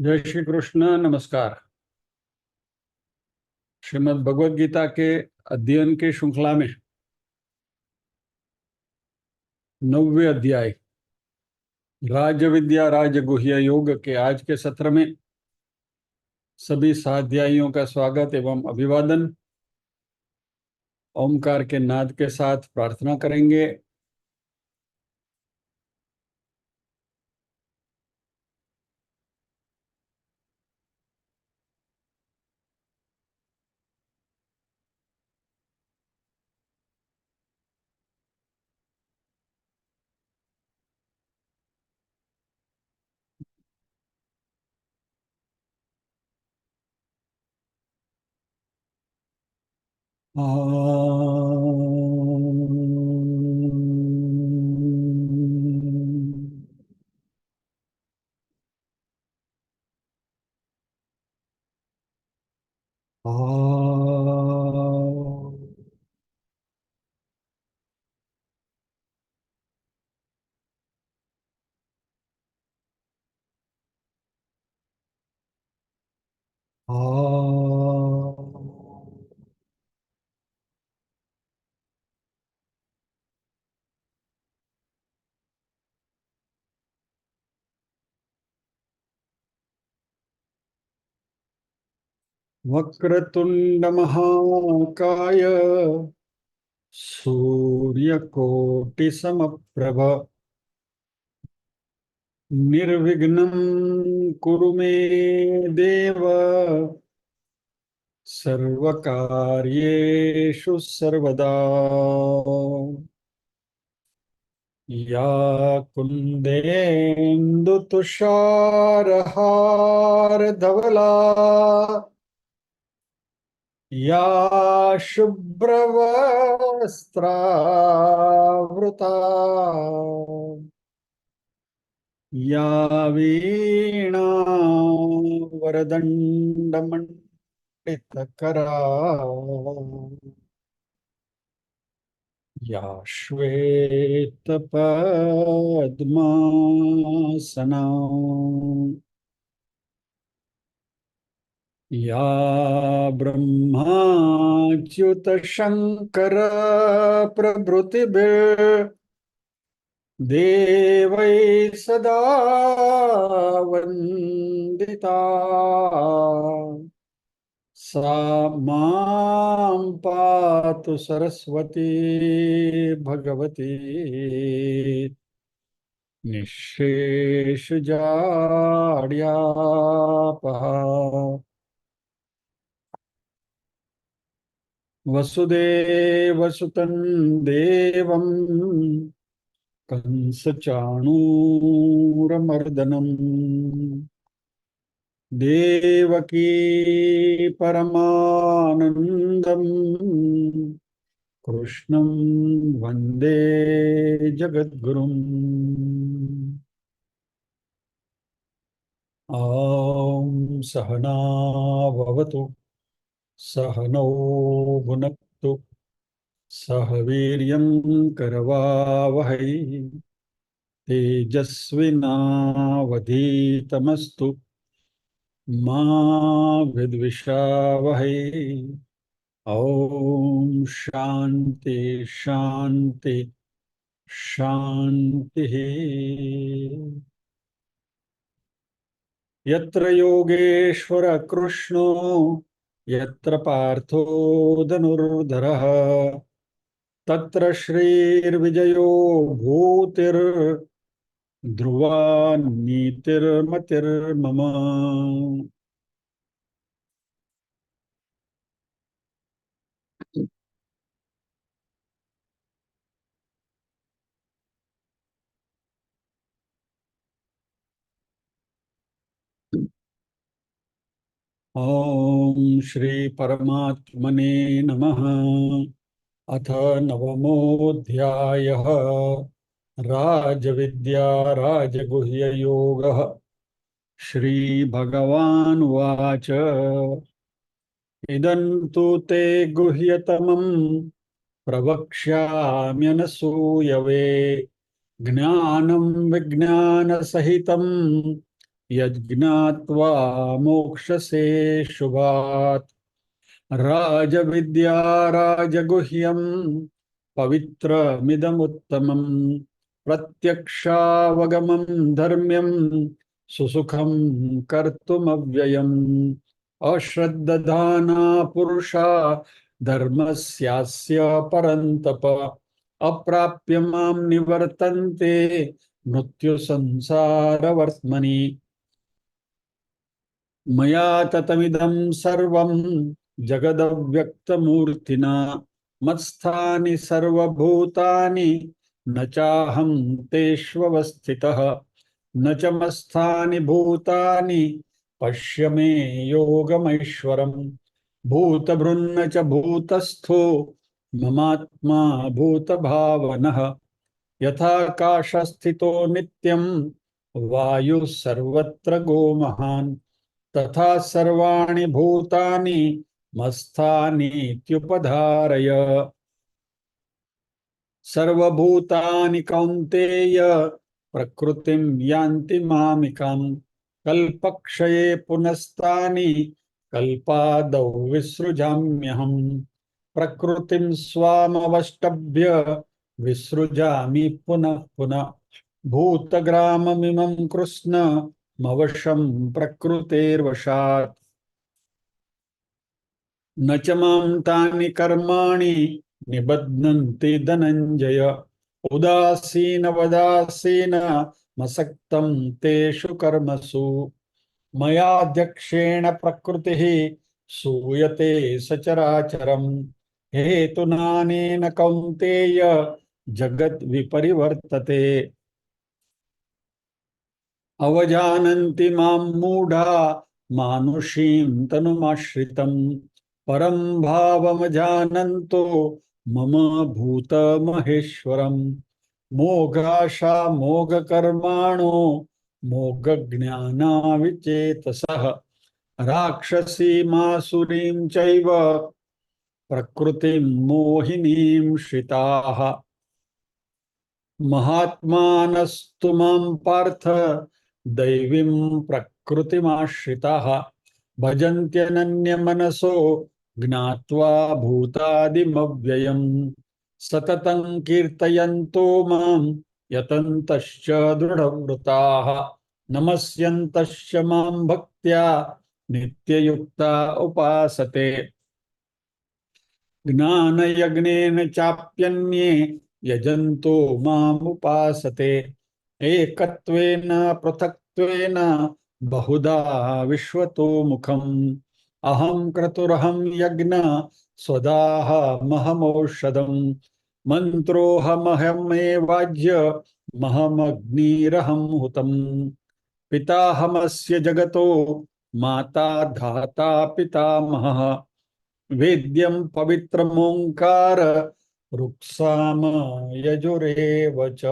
जय श्री कृष्ण। नमस्कार। श्रीमद् भगवद गीता के अध्ययन की श्रृंखला में 9वें अध्याय राज विद्या राजगुह्य योग के आज के सत्र में सभी स्वाध्यायियों का स्वागत एवं अभिवादन। ओमकार के नाद के साथ प्रार्थना करेंगे। वक्रतुंड महाकाय सूर्यकोटि समप्रभ निर्विघ्नं कुरु मे देव सर्वकार्येषु सर्वदा। या कुन्देन्दु तुषारहारधवला या शुभ्रवस्त्रावृता या वीणा वरदण्डमण्डितकरा या श्वेतपद्मासना या ब्रह्माच्युतशङ्कर प्रभृतिभिर् देवैः सदा वन्दिता सा मां पातु सरस्वती भगवती निःशेषजाड्यापहा। वसुदेवसुतं देवं कंसचाणूरमर्दनम् देवकी परमानन्दं कृष्णं वन्दे जगद्गुरुम्। ॐ सहना भवतु सहनौ भुनक्तु सह वीर्यं करवावहै तेजस्विनावधीतमस्तु मा विद्विषावहै। ॐ शान्ति शान्ति शान्तिः। यत्र योगेश्वर कृष्णो यत्र पार्थो धनुर्धरः तत्र श्रीर्विजयो भूतिर्ध्रुवा नीतिर्मतिर्मम। ॐ श्री परमात्मने नमः। अथ नवमोऽध्यायः राजविद्या राजगुह्ययोगः। श्रीभगवानुवाच इदं तु ते गुह्यतमं प्रवक्ष्याम्यनसूयवे ज्ञानं विज्ञानसहितं यज्ञात्वा मोक्षसे शुभात्। राजविद्या राजगुह्यं पवित्रमिदमुत्तमं प्रत्यक्षावगमं धर्म्यं सुसुखं कर्तुमव्ययम्। अश्रद्धधाना पुरुषा धर्मस्यास्य परन्तप अप्राप्य मां निवर्तन्ते मृत्यु संसारवर्त्मनि। मया ततमिदं सर्वं जगदव्यक्तमूर्तिना मत्स्थानि सर्वभूतानि न चाहं तेष्वस्थितः न च मत्स्थानि भूतानि पश्य मे योगमैश्वरम्। भूतभृन्न च भूतस्थो ममात्मा भूतभावनः यथाकाशस्थितो नित्यं वायुः सर्वत्र गोमहान् तथा सर्वाणि भूतानि मत्स्थानीत्युपधारय। सर्वभूतानि कौन्तेय प्रकृतिं यान्ति मामिकाम् कल्पक्षये पुनस्तानि कल्पादौ विसृजाम्यहम्। प्रकृतिं स्वामवष्टभ्य विसृजामि पुनः पुनः भूतग्राममिमं कृष्ण मवशं प्रकृतेर्वशात्। न च मां तानि कर्माणि निबध्नन्ति धनञ्जय उदासीनवदासीन मसक्तं तेषु कर्मसु। मयाध्यक्षेण प्रकृतिः सूयते सचराचरम् हेतुनानेन कौन्तेय जगद् विपरिवर्तते। अवजानन्ति मां मूढा मानुषीं तनुमाश्रितं परं भावमजानन्तो मम भूतमहेश्वरम्। मोघाशा मोघकर्माणो मोघज्ञानाविचेतसः राक्षसीमासुरीं चैव प्रकृतिं मोहिनीं श्रिताः। महात्मानस्तु मां पार्थ दैवीं प्रकृतिमाश्रिताः भजन्त्यनन्यमनसो ज्ञात्वा भूतादिमव्ययम्। सततं कीर्तयन्तो मां यतन्तश्च दृढव्रताः नमस्यन्तश्च मां भक्त्या नित्ययुक्ता उपासते। ज्ञानयज्ञेन चाप्यन्ये यजन्तो मामुपासते एकत्वेन पृथक्त्वेन बहुधा विश्वतो मुखम्। अहं क्रतुरहं यज्ञ स्वदाहमहमौषधम् मन्त्रोऽहमहमेवाज्य महमग्निरहं हुतम्। पिताहमस्य जगतो माता धाता पितामहः वेद्यं पवित्रमोंकार रुक्साम यजुरेव च।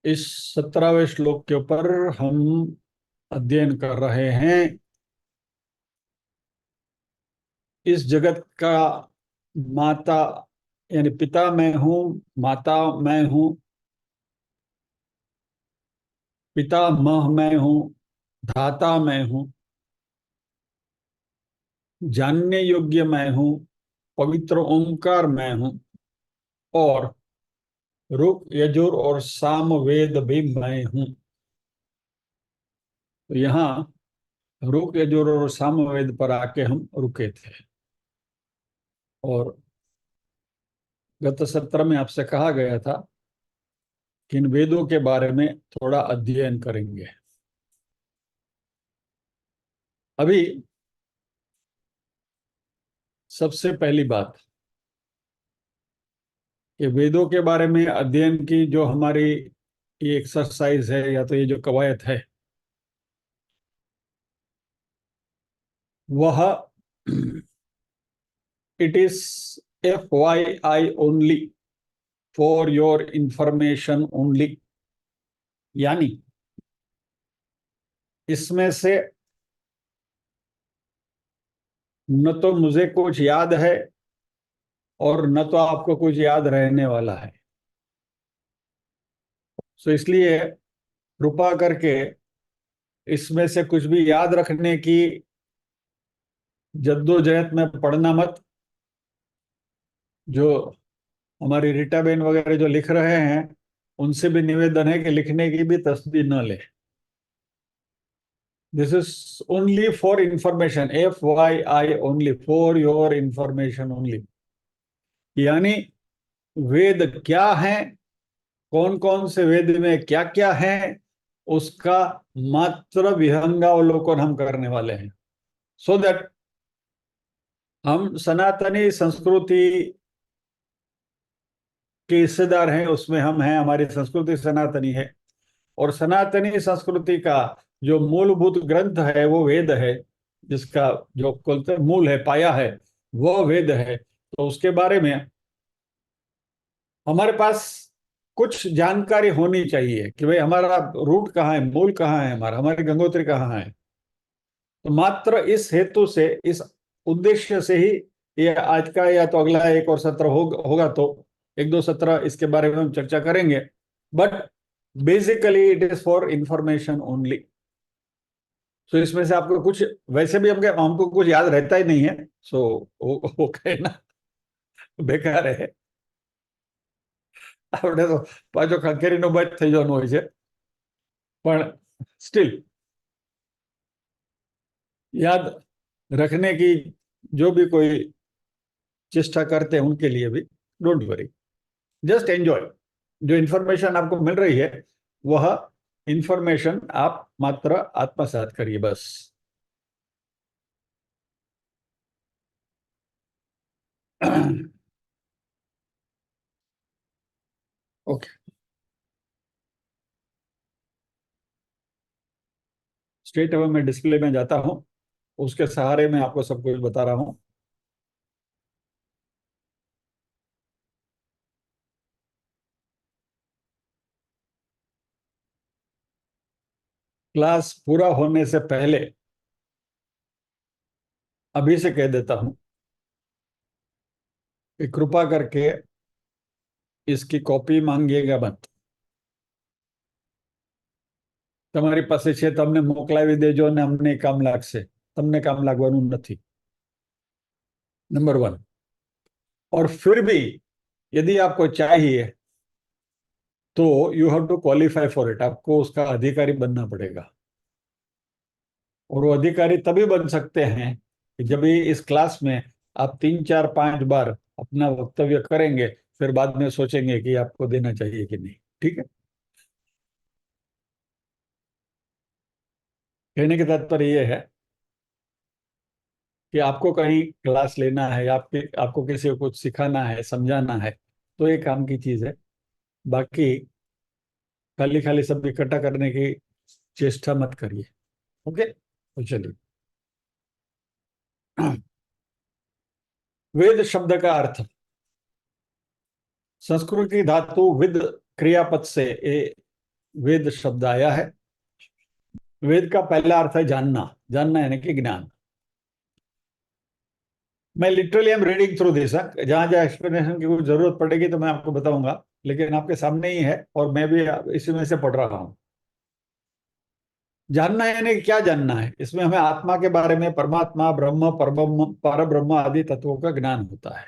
इस 17वें श्लोक के ऊपर हम अध्ययन कर रहे हैं। इस जगत का माता यानी पिता मैं हूं, माता मैं हूं, पितामह मैं हूं, धाता मैं हूं, जानने योग्य मैं हूं, पवित्र ओंकार मैं हूं और रुक यजुर और साम वेद भी मैं हूं। तो यहाँ रुक यजुर और साम वेद पर आके हम रुके थे और गत सत्र में आपसे कहा गया था कि इन वेदों के बारे में थोड़ा अध्ययन करेंगे। अभी सबसे पहली बात, ये वेदों के बारे में अध्ययन की जो हमारी ये एक्सरसाइज है या तो ये जो कवायद है, वह it is FYI only, for your information only. यानी इसमें से न तो मुझे कुछ याद है और न तो आपको कुछ याद रहने वाला है। सो इसलिए कृपा करके इसमें से कुछ भी याद रखने की जद्दोजहद में पड़ना मत। जो हमारी रीटा बेन वगैरह जो लिख रहे हैं, उनसे भी निवेदन है कि लिखने की भी तस्दी न ले। This is only for information, FYI, only for your information only. यानी वेद क्या है, कौन कौन से वेद में क्या क्या है, उसका मात्र विहंगावलोकन हम करने वाले हैं, सो दैट हम सनातनी संस्कृति के हिस्सेदार हैं। उसमें हम हैं, हमारी संस्कृति सनातनी है, और सनातनी संस्कृति का जो मूलभूत ग्रंथ है वो वेद है, जिसका जो बोलते मूल है, पाया है, वो वेद है। तो उसके बारे में हमारे पास कुछ जानकारी होनी चाहिए कि भाई हमारा रूट कहाँ है, मूल कहाँ है, हमारा हमारी गंगोत्री कहाँ है। तो मात्र इस हेतु से, इस उद्देश्य से ही ये आज का या तो अगला एक और सत्र होगा, तो एक दो सत्र इसके बारे में हम चर्चा करेंगे। But basically it is for information only. So इसमें से आपको कुछ, वैसे भी हमको कुछ याद रहता ही नहीं है, सो वो कहना बेकार है। આપણે તો પાછો ખંખેરીનો બચ થઈ જવાનું હોય છે, પણ સ્ટીલ याद रखने की जो भी कोई चेष्टा करते हैं उनके लिए भी डोंट वरी, जस्ट एंजॉय। जो इंफॉर्मेशन आपको मिल रही है वह इंफॉर्मेशन आप मात्र आत्मसात करिए बस। ओके, स्ट्रेट अवे मैं डिस्प्ले में जाता हूँ, उसके सहारे में आपको सब कुछ बता रहा हूँ। क्लास पूरा होने से पहले अभी से कह देता हूं कि कृपा करके इसकी कॉपी मांगिएगा मत। તમારી પાસે છે તમને મોકલાવી દેજો ને અમને કામ લાગશે, તમને કામ લાગવાનું નથી, नंबर 1। और फिर भी यदि आपको चाहिए तो you have to qualify for it, आपको उसका अधिकारी बनना पड़ेगा। और वो अधिकारी तभी बन सकते हैं कि जब भी इस क्लास में आप 3 4 5 बार अपना वक्तव्य करेंगे, फिर बाद में सोचेंगे कि आपको देना चाहिए कि नहीं। ठीक है, कहने का तात्पर्य यह है कि आपको कहीं क्लास लेना है, आपको किसी को कुछ सिखाना है, समझाना है, तो ये काम की चीज है। बाकी खाली खाली सब इकट्ठा करने की चेष्टा मत करिए। ओके, तो चलिए। वेद शब्द का अर्थ, संस्कृत की धातु विद क्रियापद से ये वेद शब्द आया है। वेद का पहला अर्थ है जानना, जानना यानी कि ज्ञान। मैं literally am reading through this, जहां जहां एक्सप्लेनेशन की कुछ जरूरत पड़ेगी तो मैं आपको बताऊंगा, लेकिन आपके सामने ही है और मैं भी इसी में से पढ़ रहा हूं। जानना यानी कि क्या जानना है, इसमें हमें आत्मा के बारे में, परमात्मा, ब्रह्म, परब्रह्म, परब्रह्म आदि तत्वों का ज्ञान होता है।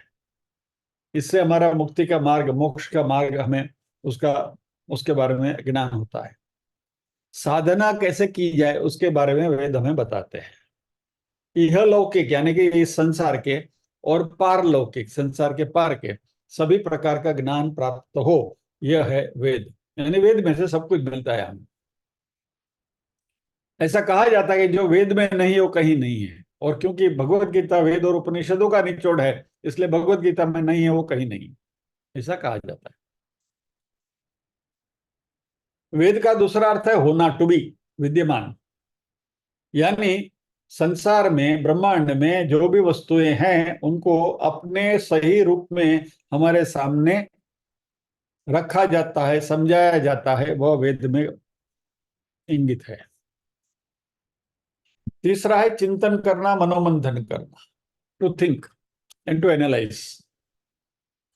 इससे हमारा मुक्ति का मार्ग, मोक्ष का मार्ग, हमें उसका उसके बारे में ज्ञान होता है। साधना कैसे की जाए उसके बारे में वेद हमें बताते हैं। इहलौकिक यानी कि इस संसार के, और पारलौकिक संसार के पार के सभी प्रकार का ज्ञान प्राप्त हो, यह है वेद। यानी वेद में से सब कुछ मिलता है हमें। ऐसा कहा जाता है कि जो वेद में नहीं वो कहीं नहीं है, और क्योंकि भगवत गीता वेद और उपनिषदों का निचोड़ है, इसलिए भगवत गीता में नहीं है वो कहीं नहीं, ऐसा कहा जाता है। वेद का दूसरा अर्थ है होना, टू बी, विद्यमान। यानी संसार में, ब्रह्मांड में जो भी वस्तुएं हैं उनको अपने सही रूप में हमारे सामने रखा जाता है, समझाया जाता है, वह वेद में इंगित है। तीसरा है चिंतन करना, मनोमंथन करना, to think and to analyse.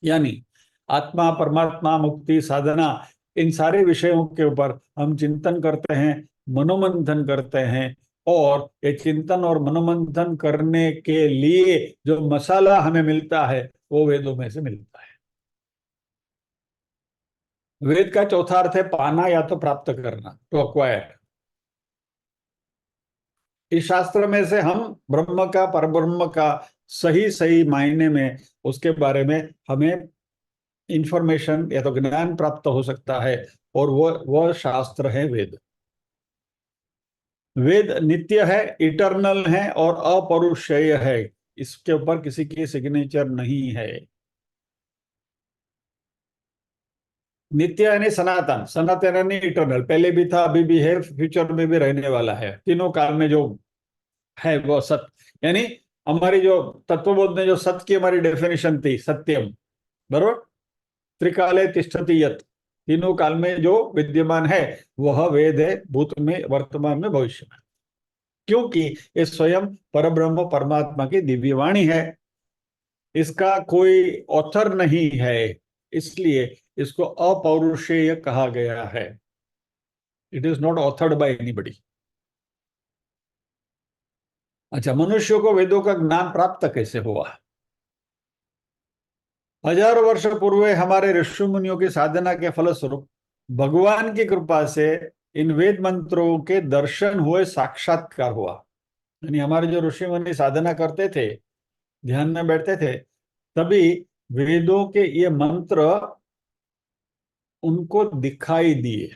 यानी आत्मा, परमात्मा, मुक्ति, साधना, इन सारे विषयों के ऊपर हम चिंतन करते हैं, मनोमंथन करते हैं, और ये चिंतन और मनोमंथन करने के लिए जो मसाला हमें मिलता है वो वेदों में से मिलता है। वेद का चौथा अर्थ है पाना या तो प्राप्त करना, टू अक्वायर। इस शास्त्र में से हम ब्रह्म का, परब्रह्म का सही सही मायने में उसके बारे में हमें इंफॉर्मेशन या तो ज्ञान प्राप्त हो सकता है, और वो शास्त्र है वेद। वेद नित्य है, इटर्नल है और अपरुषेय है। इसके ऊपर किसी की सिग्नेचर नहीं है। नित्य यानी सनातन, सनातन यानी इटर्नल, पहले भी था, अभी भी है, फ्यूचर में भी रहने वाला है, तीनों काल में जो है वो सत्य। यानी हमारी जो तत्वबोध में जो सत्य की हमारी डेफिनेशन थी, सत्यम, बरोबर, त्रिकाले तिष्ठति यत्, तीनों काल में जो विद्यमान है वह वेद है, भूत में, वर्तमान में, भविष्य में। क्योंकि ये स्वयं परब्रह्म परमात्मा की दिव्य वाणी है, इसका कोई ऑथर नहीं है, इसलिए इसको अपौरुषेय कहा गया है। It is not authored bye anybody. अच्छा, मनुष्यों को वेदों का ज्ञान प्राप्त कैसे हुआ? हजारों वर्ष पूर्व हमारे ऋषि मुनियों की साधना के फलस्वरूप भगवान की कृपा से इन वेद मंत्रों के दर्शन हुए, साक्षात्कार हुआ। यानी हमारे जो ऋषि मुनि साधना करते थे, ध्यान में बैठते थे, तभी वेदों के ये मंत्र उनको दिखाई दिए,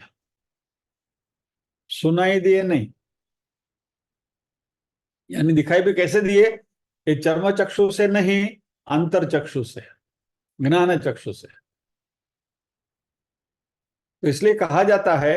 सुनाई दिए नहीं। यानी दिखाई भी कैसे दिए? ये चर्म चक्षु से नहीं, अंतर चक्षु से, ज्ञान चक्षु से। तो इसलिए कहा जाता है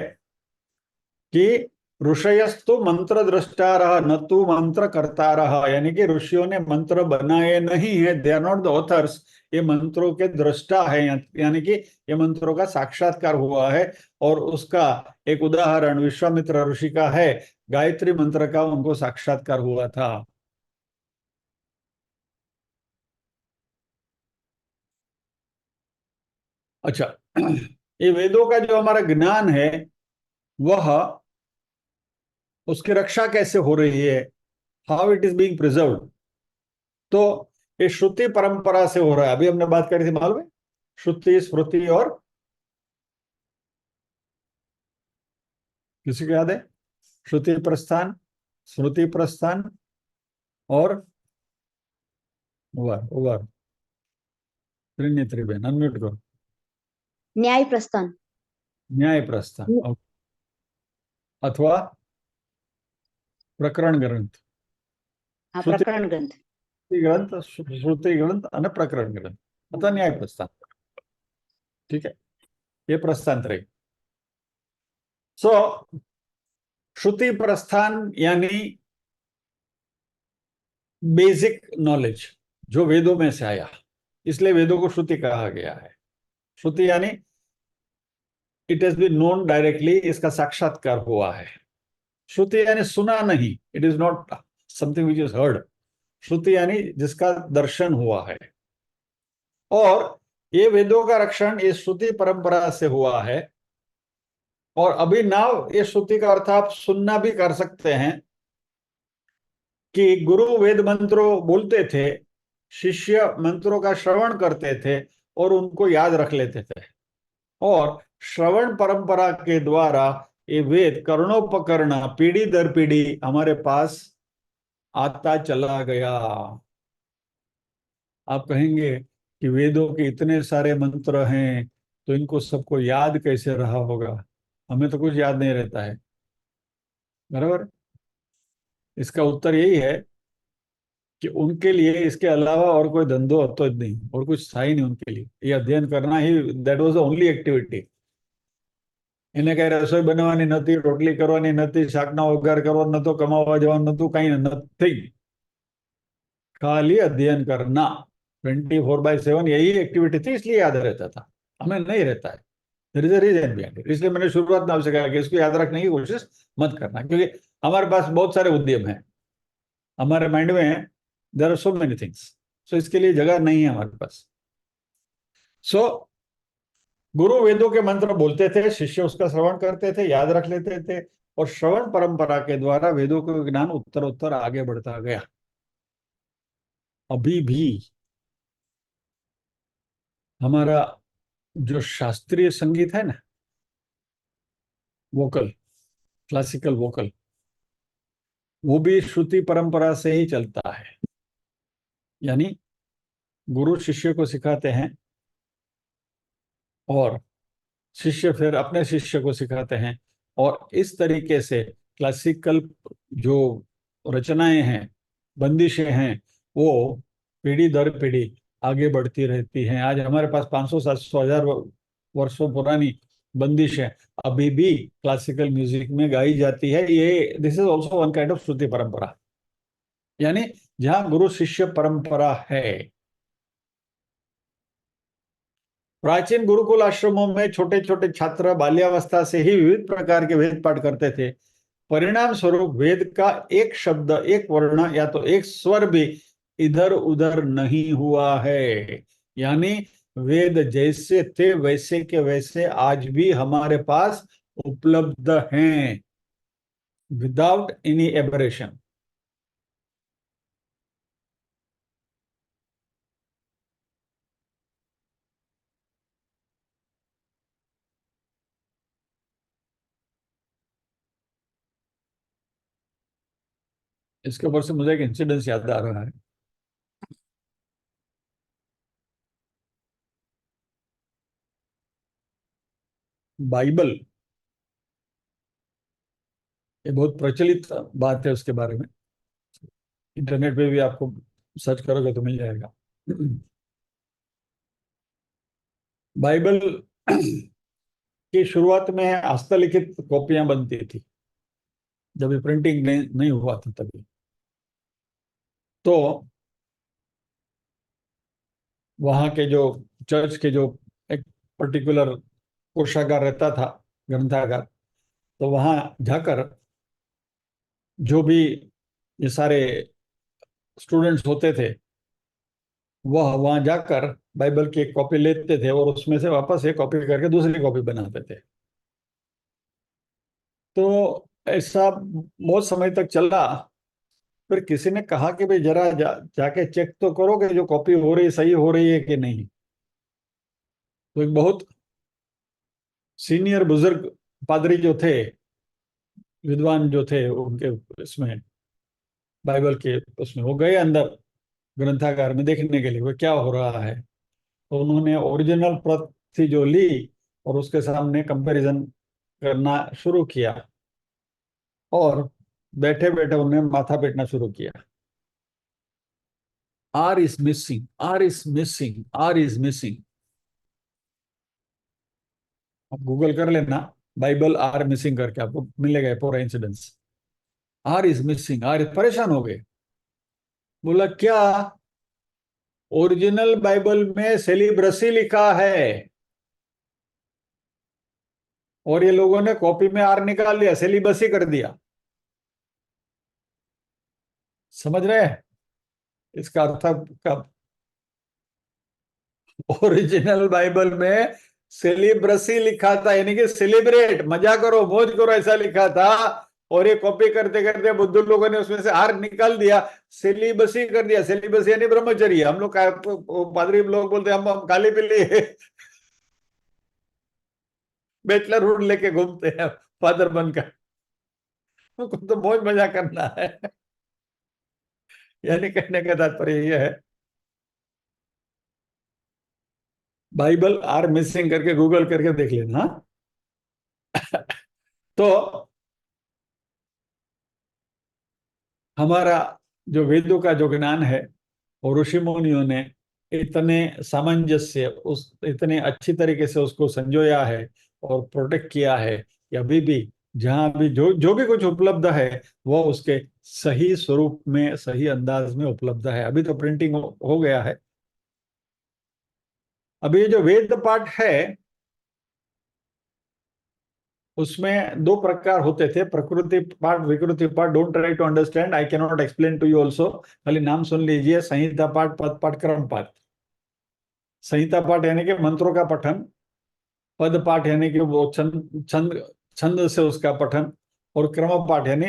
कि ऋषयस्तु मंत्र दृष्टारः न तु मंत्र कर्तारः। यानी कि ऋषियों ने मंत्र बनाए नहीं है, they are not the authors, ये मंत्रों के दृष्टा है। यानी कि ये मंत्रों का साक्षात्कार हुआ है। और उसका एक उदाहरण विश्वामित्र ऋषि का है, गायत्री मंत्र का उनको साक्षात्कार हुआ था। अच्छा, ये वेदों का जो हमारा ज्ञान है वह, उसकी रक्षा कैसे हो रही है, how it is being preserve, तो ये श्रुति परंपरा से हो रहा है। अभी हमने बात करी थी, मालूम है, श्रुति, स्मृति और, किसी को याद है? श्रुति प्रस्थान, स्मृति प्रस्थान और ओवर ओवर, त्रिनेत्री, अनम्यूट करो। न्याय प्रस्थान। न्याय प्रस्थान अथवा प्रकरण ग्रंथ। हाँ, श्रुति प्रकरण ग्रंथ। ग्रंथ, श्रुति ग्रंथ और प्रकरण ग्रंथ अथवा न्याय प्रस्थान। ठीक है, ये प्रस्थान रही। सो श्रुति प्रस्थान यानी बेसिक नॉलेज जो वेदों में से आया, इसलिए वेदों को श्रुति कहा गया है। श्रुति यानी it has been known directly, इसका साक्षात्कार हुआ है। श्रुति यानी सुना नहीं, it is not something which is heard. Shruti यानी जिसका दर्शन हुआ है। और ये वेदों का रक्षण इस श्रुति परंपरा से हुआ है। और अभी नाउ ये श्रुति का अर्थ आप सुनना भी कर सकते हैं कि गुरु वेद मंत्रों बोलते थे, शिष्य मंत्रों का श्रवण करते थे और उनको याद रख लेते थे। और श्रवण परंपरा के द्वारा ये वेद कर्णोपकर्ण पीढ़ी दर पीढ़ी हमारे पास आता चला गया। आप कहेंगे कि वेदों के इतने सारे मंत्र हैं तो इनको सबको याद कैसे रहा होगा? हमें तो कुछ याद नहीं रहता है, बराबर। इसका उत्तर यही है कि उनके लिए इसके अलावा और कोई धंधो होता नहीं, और कुछ था ही नहीं उनके लिए। ये अध्ययन करना ही, that was the only activity. એને કઈ રસોઈ બનાવવાની નથી, રોટલી કરવાની નથી, શાકનો વઘાર કરવો નતો, કમાવા જવાનું નતું, કઈ નથી, खाली अध्ययन करना। 24/7 यही एक्टिविटी थी, इसलिए याद रहता था। हमें नहीं रहता है, there is a reason behind it. इसलिए मैंने शुरुआत में आपसे कहा कि इसको याद रखने की कोशिश मत करना, क्योंकि हमारे पास बहुत सारे उद्यम हैं, हमारे माइंड में there are so many things. So इसके लिए जगह नहीं है हमारे पास। सो गुरु वेदों के मंत्र बोलते थे, शिष्य उसका श्रवण करते थे, याद रख लेते थे, और श्रवण परंपरा के द्वारा वेदों का ज्ञान उत्तर उत्तर आगे बढ़ता गया। अभी भी हमारा जो शास्त्रीय संगीत है ना, वोकल, क्लासिकल वोकल, वो भी श्रुति परंपरा से ही चलता है। यानी गुरु शिष्य को सिखाते हैं, और शिष्य फिर अपने शिष्य को सिखाते हैं, और इस तरीके से क्लासिकल जो रचनाएं हैं, बंदिशें हैं, वो पीढ़ी दर पीढ़ी आगे बढ़ती रहती हैं। आज हमारे पास 500 700 1000 वर्षों पुरानी बंदिशें अभी भी क्लासिकल म्यूजिक में गाई जाती है। ये this is also one kind of Shruti परंपरा, यानी जहां गुरु शिष्य परंपरा है। प्राचीन गुरुकुल आश्रमों में छोटे छोटे छात्र बाल्यावस्था से ही विविध प्रकार के वेद पाठ करते थे। परिणाम स्वरूप वेद का एक शब्द, एक वर्ण या तो एक स्वर भी इधर उधर नहीं हुआ है। यानी वेद जैसे थे वैसे के वैसे आज भी हमारे पास उपलब्ध हैं, विदाउट एनी एबरेशन। इसके ऊपर से मुझे एक इंसिडेंस याद आ रहा है। बाइबल, ये बहुत प्रचलित बात है, उसके बारे में इंटरनेट पे भी आपको सर्च करोगे तो मिल जाएगा। बाइबल की शुरुआत में हस्तलिखित कॉपियां बनती थी, जब ये प्रिंटिंग नहीं हुआ था तभी। तो वहाँ के जो चर्च के जो एक पर्टिकुलर कोषागार रहता था, ग्रंथागार, तो वहाँ जाकर जो भी ये सारे स्टूडेंट्स होते थे, वह वहाँ जाकर बाइबल की एक कॉपी लेते थे और उसमें से वापस एक कॉपी करके दूसरी कॉपी बनाते थे। तो ऐसा बहुत समय तक चला। फिर किसी ने कहा कि भाई जरा जाके चेक तो करो कि जो कॉपी हो रही सही हो रही है कि नहीं। तो एक बहुत सीनियर बुजुर्ग पादरी जो थे, विद्वान जो थे, उनके इसमें बाइबल के उसमें वो गए अंदर ग्रंथागार में देखने के लिए वो क्या हो रहा है। तो उन्होंने ओरिजिनल प्रति जो ली और उसके सामने कंपैरिजन करना शुरू किया, और बैठे बैठे उन्हें माथा पीटना शुरू किया। R is missing, R is missing, R is missing. आप गूगल कर लेना, बाइबल आर मिसिंग करके आपको मिलेगा पूरा incidence. R is missing, R, परेशान हो गए। बोला क्या? ओरिजिनल बाइबल में सेलिब्रसी लिखा है और ये लोगों ने कॉपी में आर निकाल दिया, सेलिबसी कर दिया। समझ रहे हैं इसका अर्थ कब? ओरिजिनल बाइबल में सेलिब्रसी लिखा था, यानी कि सेलिब्रेट, मजा करो, मौज करो, ऐसा लिखा था। और ये कॉपी करते करते बुद्ध लोगों ने उसमें से आर निकाल दिया, सेलिबसी कर दिया। सेलिबसी यानी ब्रह्मचर्य। हम लोग पादरी लोग बोलते हैं हम काली पिल्ली बैचलरहुड लेके घूमते हैं फादर बनकर, उनको तो मौज मजा करना है। यानी कहने का तात्पर्य यह है, बाइबल आर मिसिंग करके गूगल करके देख लेना। तो हमारा जो वेदों का जो ज्ञान है, और ऋषि मुनियों ने इतने सामंजस्य, उस इतने अच्छी तरीके से उसको संजोया है और प्रोटेक्ट किया है कि अभी भी जहां भी जो जो भी कुछ उपलब्ध है वो उसके सही स्वरूप में, सही अंदाज में उपलब्ध है। अभी तो प्रिंटिंग हो गया है। अभी ये जो वेद पाठ है, उसमें दो प्रकार होते थे, प्रकृति पाठ, विकृति पाठ। Don't try to understand, I can not explain to you also, खाली नाम सुन लीजिए। संहिता पाठ, पद पाठ, क्रम पाठ। संहिता पाठ यानी कि मंत्रों का पठन, पद पाठ यानी कि वो छंद छंद छंद से उसका पठन, और क्रम पाठ यानी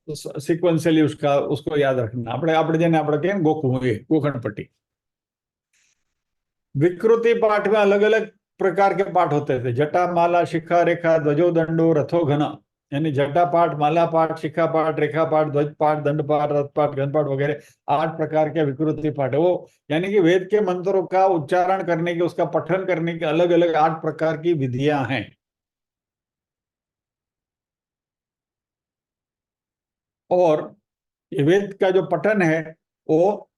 सिक्वेंशियली उसका उसको याद रखना। આપણે જેને આપણે કહીએ ને ગોખવું, એ ગોખણ પટ્ટી। विकृति पाठ में अलग अलग प्रकार के पाठ होते थे। जटा, माला, शिखा, रेखा, ध्वजो, दंडो, रथो, घन, यानी जटा पाठ, माला पाठ, शिखा पाठ, रेखा पाठ, ध्वज पाठ, दंड पाठ, रथ पाठ, घन पाठ वगैरह 8 प्रकार के विकृति पाठ है वो। यानी कि वेद के मंत्रों का उच्चारण करने की, उसका पठन करने की अलग अलग 8 प्रकार की विधियां हैं। और ये वेद का जो पठन है वो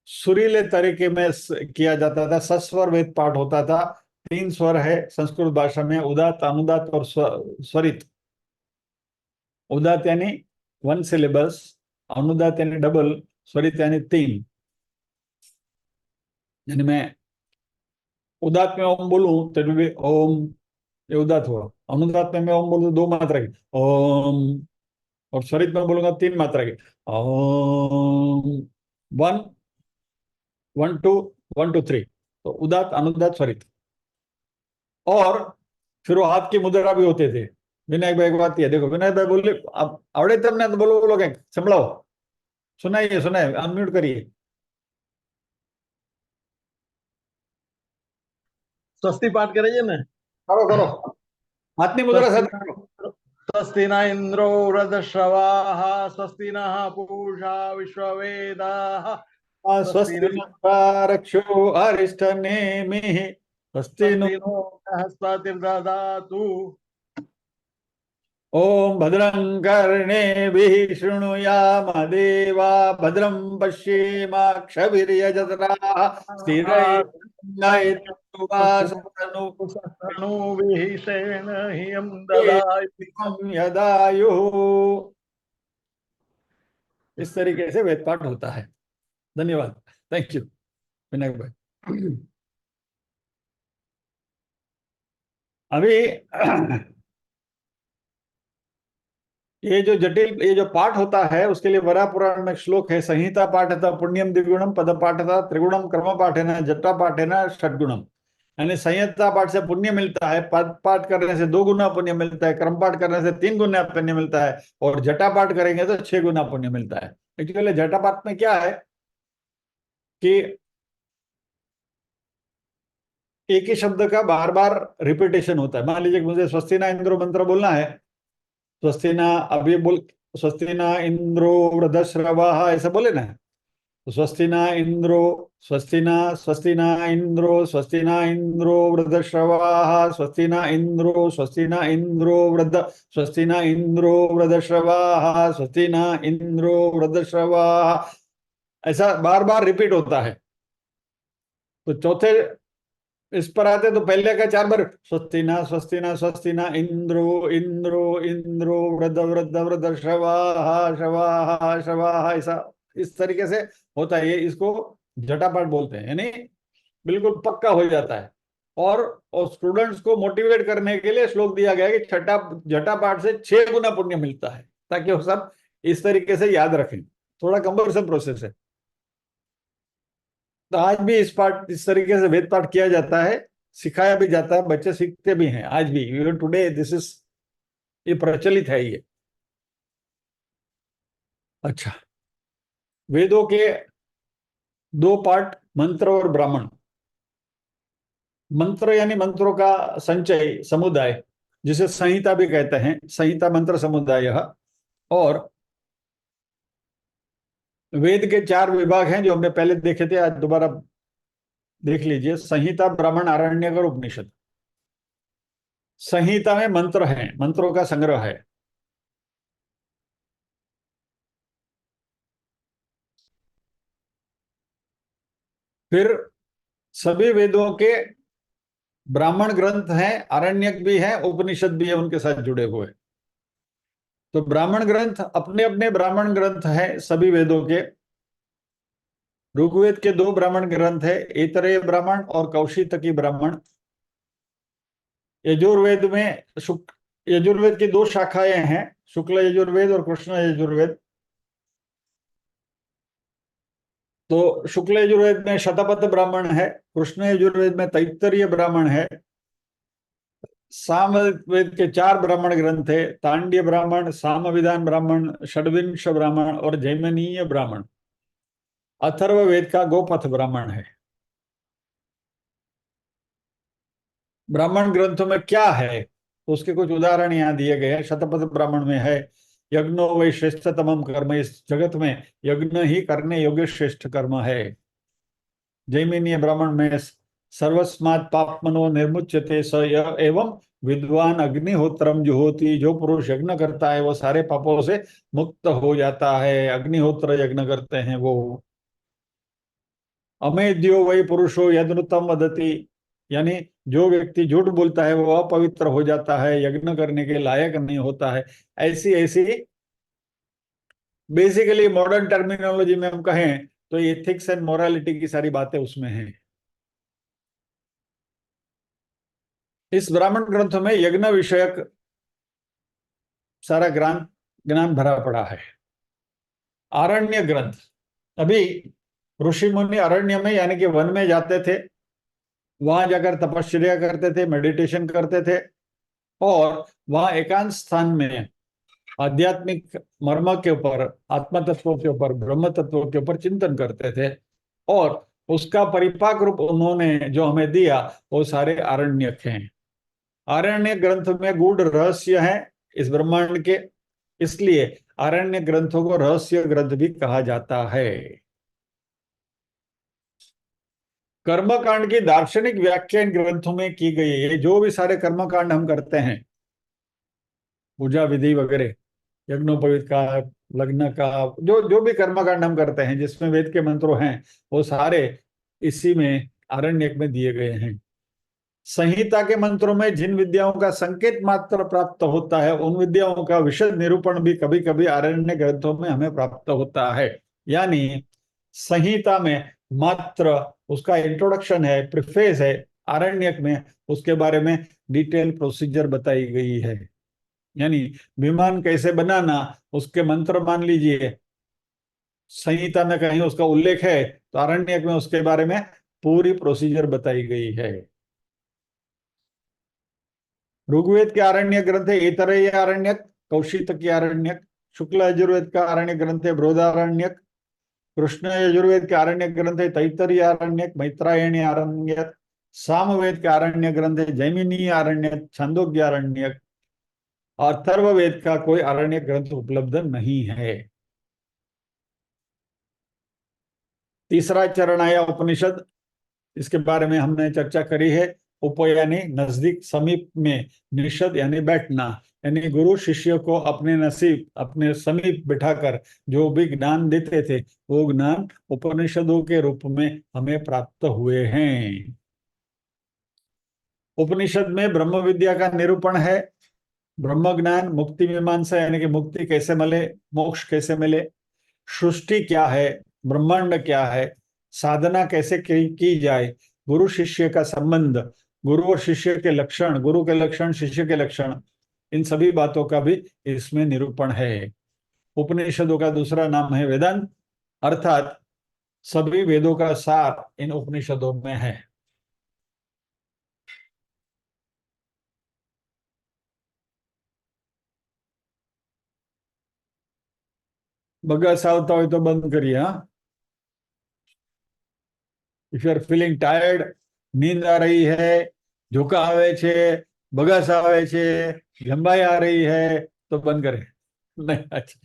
सुरीले तरीके में किया जाता था। सस्वर वेद पाठ होता था। 3 स्वर है संस्कृत भाषा में, उदात, अनुदात और स्वरित। उदात यानी 1 सिलेबस, अनुदात यानी डबल, स्वरित यानी 3। यानी मैं उदात में ओम बोलूं तो भी ओम, ये उदात हुआ। अनुदात में मैं ओम बोलूं 2 मात्रा की ओम, और स्वरित में बोलूंगा 3 मात्रा की ओम। 1 1 2 1 2 3, तो उदात, अनुदात, स्वरित। और फिर वो हाथ की मुद्रा भी होते थे। विनायक भाई एक बात है, देखो विनायक भाई बोले, अब आवड़े तमने तो बोलो बोलो, क्या संभળાવો, सुनाइए सुनाइए, अनम्यूट करिए। स्वस्ति पाठ करेंगे ना। करो करो, हाथनी मुद्रा स्वस्ति साथ करो। स्वस्ति न इंद्रो वृद्धश्रवाः स्वस्ति नः पूषा विश्ववेदाः स्वस्ति स्वस्ति न रक्षो अरिष्टनेमिः स्वस्ति नो। नो बृहस्पतिर्दधातु। ओम भद्रं कर्णेभिः शृणुयाम देवा, भद्रं पश्येमाक्षभिर्यजत्राः स्थिरैर्यङ्गैर्यजत्राः तनुभिषेण ह्यं ददायुः। यदायुः। इस तरीके से वेद पाठ होता है। धन्यवाद, थैंक यू विनायक भाई। अभी ये जो पाठ होता है उसके लिए वराह पुराण में एक श्लोक है। संहिता पाठ था पुण्यम द्विगुणम, पद पाठ था त्रिगुणम, कर्म पाठ है ना जटा पाठ है ना षटगुणम। यानी संहिता पाठ से पुण्य मिलता है, पद पाठ करने से 2 गुना पुण्य मिलता है, क्रम पाठ करने से 3 गुना पुण्य मिलता है, और जटा पाठ करेंगे तो 6 गुना पुण्य मिलता है। एक्चुअली जटा पाठ में क्या है कि एक ही शब्द का बार बार रिपीटेशन होता है। मान लीजिए मुझे स्वस्ति ना इंद्रो मंत्र बोलना है, स्वस्ति ना, अभी बोल, स्वस्ति ना इंद्रो वृद्धश्रवाः ऐसा बोले ना, तो स्वस्ति ना इंद्रो, स्वस्ति ना, स्वस्ति ना इंद्रो, स्वस्ति ना इंद्रो वृद्धश्रवाः, स्वस्ति ना इंद्रो, स्वस्ति ना इंद्रो वृद्ध, स्वस्ति ना इंद्रो वृद्धश्रवाः, स्वस्ति ना इंद्रो वृद्धश्रवाः, ऐसा बार बार रिपीट होता है। तो चौथे इस पर आते तो पहले का 4 बार स्वस्ति ना, स्वस्ति ना, स्वस्ति ना इंद्रो, इंद्रो, इंद्रो वृद्ध, वृद्ध, वृद्ध श्रवाः, श्रवाः, श्रवाः, ऐसा इस तरीके से होता है। ये इसको जटापाठ बोलते हैं, यानी बिल्कुल पक्का हो जाता है। और स्टूडेंट्स को मोटिवेट करने के लिए श्लोक दिया गया है कि जटापाठ से 6 गुना पुण्य मिलता है, ताकि वो सब इस तरीके से याद रखें। थोड़ा कम्बरसम प्रोसेस है। तो आज भी इस तरीके से वेद पाठ किया जाता है, सिखाया भी जाता है, बच्चे सीखते भी हैं आज भी। इवन टुडे दिस इज, ये प्रचलित है ये। अच्छा, वेदों के 2 पार्ट, मंत्र और ब्राह्मण। मंत्र यानी मंत्रों का संचय, समुदाय, जिसे संहिता भी कहते हैं, संहिता मंत्र समुदाय। और वेद के 4 विभाग हैं जो हमने पहले देखे थे, आज दोबारा देख लीजिए। संहिता, ब्राह्मण, आरण्यक और उपनिषद। संहिता में मंत्र हैं, मंत्रों का संग्रह है। फिर सभी वेदों के ब्राह्मण ग्रंथ हैं, आरण्यक भी हैं, उपनिषद भी है उनके साथ जुड़े हुए। तो ब्राह्मण ग्रंथ अपने अपने ब्राह्मण ग्रंथ हैं सभी वेदों के। ऋग्वेद के 2 ब्राह्मण ग्रंथ है, ऐतरेय ब्राह्मण और कौशितकी ब्राह्मण। यजुर्वेद में यजुर्वेद की 2 शाखाएं हैं, शुक्ल यजुर्वेद और कृष्ण यजुर्वेद। तो शुक्ल यजुर्वेद में शतपथ ब्राह्मण है, कृष्ण यजुर्वेद में तैत्तरीय ब्राह्मण है, सामवेद के 4 ब्राह्मण ग्रंथ है, तांड्य ब्राह्मण, सामविधान ब्राह्मण, षड्विंश ब्राह्मण और जैमिनीय ब्राह्मण। अथर्ववेद का गोपथ ब्राह्मण है। ब्राह्मण ग्रंथों में क्या है, उसके कुछ उदाहरण यहाँ दिए गए हैं। शतपथ ब्राह्मण में है, यज्ञो वै श्रेष्ठतमम कर्म, इस जगत में यज्ञ ही करने योग्य श्रेष्ठ कर्म है। जैमिनीय ब्राह्मण में सर्वस्मात् पापमनो निर्मुच्यते स एवं विद्वान अग्निहोत्रम जुहोति, जो पुरुष यज्ञ करता है वो सारे पापों से मुक्त हो जाता है। अग्निहोत्र यज्ञ करते हैं वो। अमेध्यो वही पुरुषो यदनुतम वदति, यानी जो व्यक्ति झूठ बोलता है वो अपवित्र हो जाता है, यज्ञ करने के लायक नहीं होता है। ऐसी ऐसी बेसिकली मॉडर्न टर्मिनोलॉजी में हम कहें तो एथिक्स एंड मोरालिटी की सारी बातें उसमें हैं। इस ब्राह्मण ग्रंथों में यज्ञ विषयक सारा ज्ञान ज्ञान भरा पड़ा है। आरण्य ग्रंथ, अभी ऋषि मुनि अरण्य में यानी कि वन में जाते थे, वहां जाकर तपश्चर्या करते थे, मेडिटेशन करते थे और वहां एकांत स्थान में आध्यात्मिक मर्म के ऊपर, आत्म तत्वों के ऊपर, ब्रह्म तत्वों के ऊपर चिंतन करते थे और उसका परिपाक रूप उन्होंने जो हमें दिया वो सारे आरण्यक हैं। आरण्य ग्रंथ में गूढ़ रहस्य है इस ब्रह्मांड के, इसलिए आरण्य ग्रंथों को रहस्य ग्रंथ भी कहा जाता है। कर्मकांड की दार्शनिक व्याख्या इन ग्रंथों में की गई है। जो भी सारे कर्मकांड हम करते हैं, पूजा विधि वगैरह, यज्ञोपवीत का, लग्न का, जो जो भी कर्मकांड हम करते हैं जिसमें वेद के मंत्र हैं वो सारे इसी में आरण्यक में दिए गए हैं। संहिता के मंत्रों में जिन विद्याओं का संकेत मात्र प्राप्त होता है उन विद्याओं का विशद निरूपण भी कभी कभी आरण्य ग्रंथों में हमें प्राप्त होता है। यानी संहिता में मात्र उसका इंट्रोडक्शन है, प्रिफेस है, आरण्यक में उसके बारे में डिटेल प्रोसीजर बताई गई है। यानी विमान कैसे बनाना उसके मंत्र मान लीजिए, संहिता में कहीं उसका उल्लेख है तो आरण्यक में उसके बारे में पूरी प्रोसीजर बताई गई है। ऋग्वेद के आरण्य ग्रंथ है ऐतरेय आरण्यक, कौशितकी आरण्यक। शुक्ल यजुर्वेद का आरण्य ग्रंथ है बृहदारण्यक। कृष्ण यजुर्वेद के आरण्य ग्रंथ है तैत्तरीय आरण्यक, मैत्रायणी आरण्यक। सामवेद के आरण्य ग्रंथ है जैमिनी आरण्यक, छांदोग्य आरण्यक। और अथर्ववेद का कोई आरण्य ग्रंथ उपलब्ध नहीं है। तीसरा चरण आया उपनिषद, इसके बारे में हमने चर्चा करी है। उप यानी नजदीक, समीप में, निषद यानी बैठना, यानी गुरु शिष्य को अपने नसीब, अपने समीप बिठाकर जो भी ज्ञान देते थे वो ज्ञान उपनिषदों के रूप में हमें प्राप्त हुए हैं। उपनिषद में ब्रह्म विद्या का निरूपण है, ब्रह्म ज्ञान, मुक्ति मीमांसा यानी कि मुक्ति कैसे मिले, मोक्ष कैसे मिले, सृष्टि क्या है, ब्रह्मांड क्या है, साधना कैसे की जाए, गुरु शिष्य का संबंध, गुरु और शिष्य के लक्षण, गुरु के लक्षण, शिष्य के लक्षण, इन सभी बातों का भी इसमें निरूपण है। उपनिषदों का दूसरा नाम है वेदांत, अर्थात सभी वेदों का सार इन उपनिषदों में है। बगस आवता हो तो बंद करिए। हाँ, if you are feeling tired, नींद आ रही है, झोंका आवे छे, बगस आवे छे, लंबाई आ रही है तो बंद करे। नहीं, अच्छा,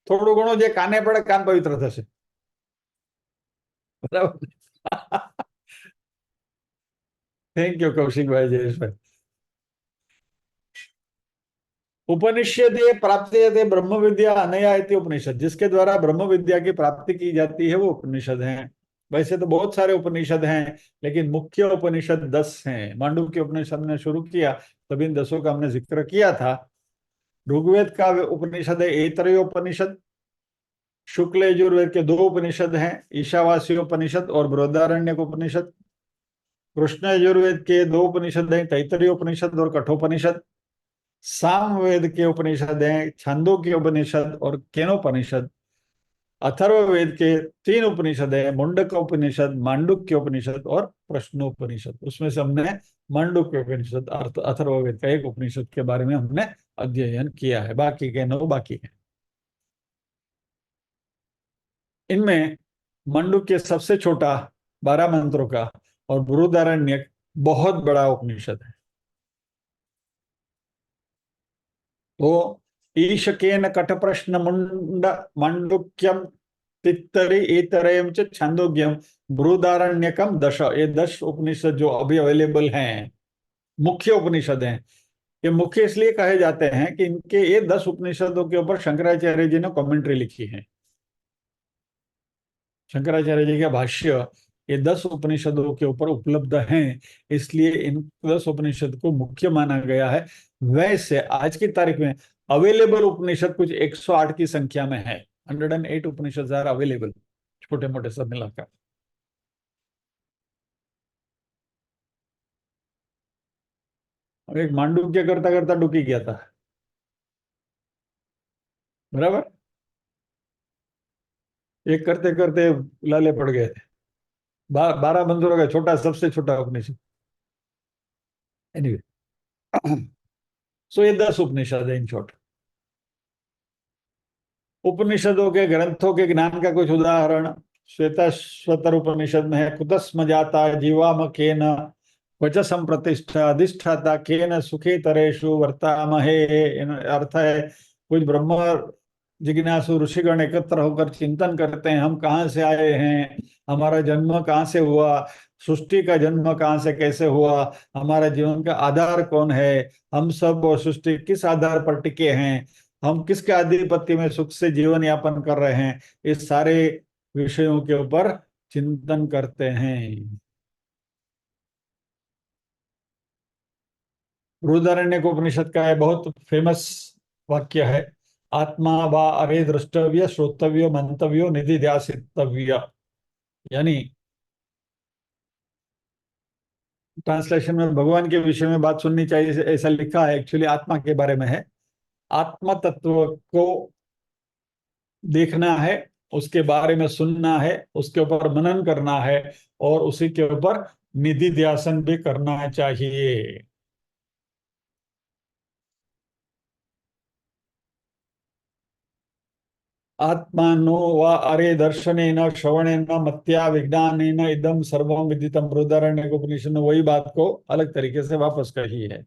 થોડું ઘણું જે કાને પડે કાન પવિત્ર થશે, બરાબર। Thank you Kaushikbhai, Jayeshbhai. उपनिषद प्राप्ति ब्रह्म विद्या अनया इति उपनिषद, जिसके द्वारा ब्रह्म विद्या की प्राप्ति की जाती है वो उपनिषद हैं। वैसे तो बहुत सारे उपनिषद हैं लेकिन मुख्य उपनिषद 10 हैं। मांडुक्य उपनिषद ने शुरू किया तभी इन 10 का हमने जिक्र किया था। ऋग्वेद का उपनिषद है ऐतरेय उपनिषद। शुक्ल यजुर्वेद के 2 उपनिषद हैं, ईशावास्य उपनिषद और बृहदारण्यक उपनिषद। कृष्ण यजुर्वेद के 2 उपनिषद हैं, तैत्तरीय उपनिषद और कठोपनिषद। सामवेद के उपनिषद हैं, छांदोग्य उपनिषद और केनोपनिषद। अथर्ववेद के 3 उपनिषद है, मुंडक उपनिषद, मांडुक्य उपनिषद और प्रश्नोपनिषद। उसमें से हमने मांडुक्य उपनिषद अथर्ववेद का एक उपनिषद के बारे में हमने अध्ययन किया है, बाकी के 9 बाकी है। इनमें मांडुक्य सबसे छोटा 12 मंत्रों का और बृहदारण्यक बहुत बड़ा उपनिषद है। तो ईशकेन कट प्रश्न मुंड मांडुक्यम तित्तरी इतरयम च छांदोग्यम बृहदारण्यकम 10, ये 10 उपनिषद जो अभी अवेलेबल हैं, मुख्य उपनिषद हैं। ये मुख्य इसलिए कहे जाते हैं कि इनके ये 10 उपनिषदों के ऊपर शंकराचार्य जी ने कमेंट्री लिखी है। शंकराचार्य जी का भाष्य ये 10 उपनिषदों के ऊपर उपलब्ध हैं, इसलिए इन 10 उपनिषद को मुख्य माना गया है। वैसे आज की तारीख में अवेलेबल उपनिषद कुछ 108 की संख्या में है। 108 उपनिषद आर अवेलेबल, छोटे मोटे सब मिलाकर। अब एक मांडुक्य करता करता डुकी गया था, बराबर, एक करते करते लाले पड़ गए थे। 12 मंत्रों का छोटा, सबसे छोटा उपनिषद। एनीवे, सो ये 10 उपनिषद है इन शॉर्ट। उपनिषदों के ग्रंथों के ज्ञान का कुछ उदाहरण श्वेताश्वतर उपनिषद में है। कुतस्म जाता जीवाम केन क्वच संप्रतिष्ठा अधिष्ठाता केन सुखे तरेषु वर्तामहे। अर्थ है, कुछ ब्रह्म जिज्ञासु ऋषिगण एकत्र होकर चिंतन करते हैं, हम कहाँ से आए हैं, हमारा जन्म कहाँ से हुआ, सृष्टि का जन्म कहाँ से कैसे हुआ, हमारा जीवन का आधार कौन है, हम सब और सृष्टि किस आधार पर टिके हैं, हम किसके आधिपत्य में सुख से जीवन यापन कर रहे हैं, इस सारे विषयों के ऊपर चिंतन करते हैं। बृहदारण्यक उपनिषद का बहुत फेमस वाक्य है, आत्मा वा अरे द्रष्टव्य श्रोतव्य मंतव्यो निधि ध्यासितव्य। यानी ट्रांसलेशन में भगवान के विषय में बात सुननी चाहिए ऐसा लिखा है, एक्चुअली आत्मा के बारे में है। आत्मा तत्व को देखना है, उसके बारे में सुनना है, उसके ऊपर मनन करना है और उसी के ऊपर निधि ध्यासन भी करना चाहिए। आत्मानो वा अरे दर्शनेन श्रवणेन मत्या विज्ञानेन इदम सर्वम विदितम। बृहदारण्यक उपनिषद ने वही बात को अलग तरीके से वापस कही है।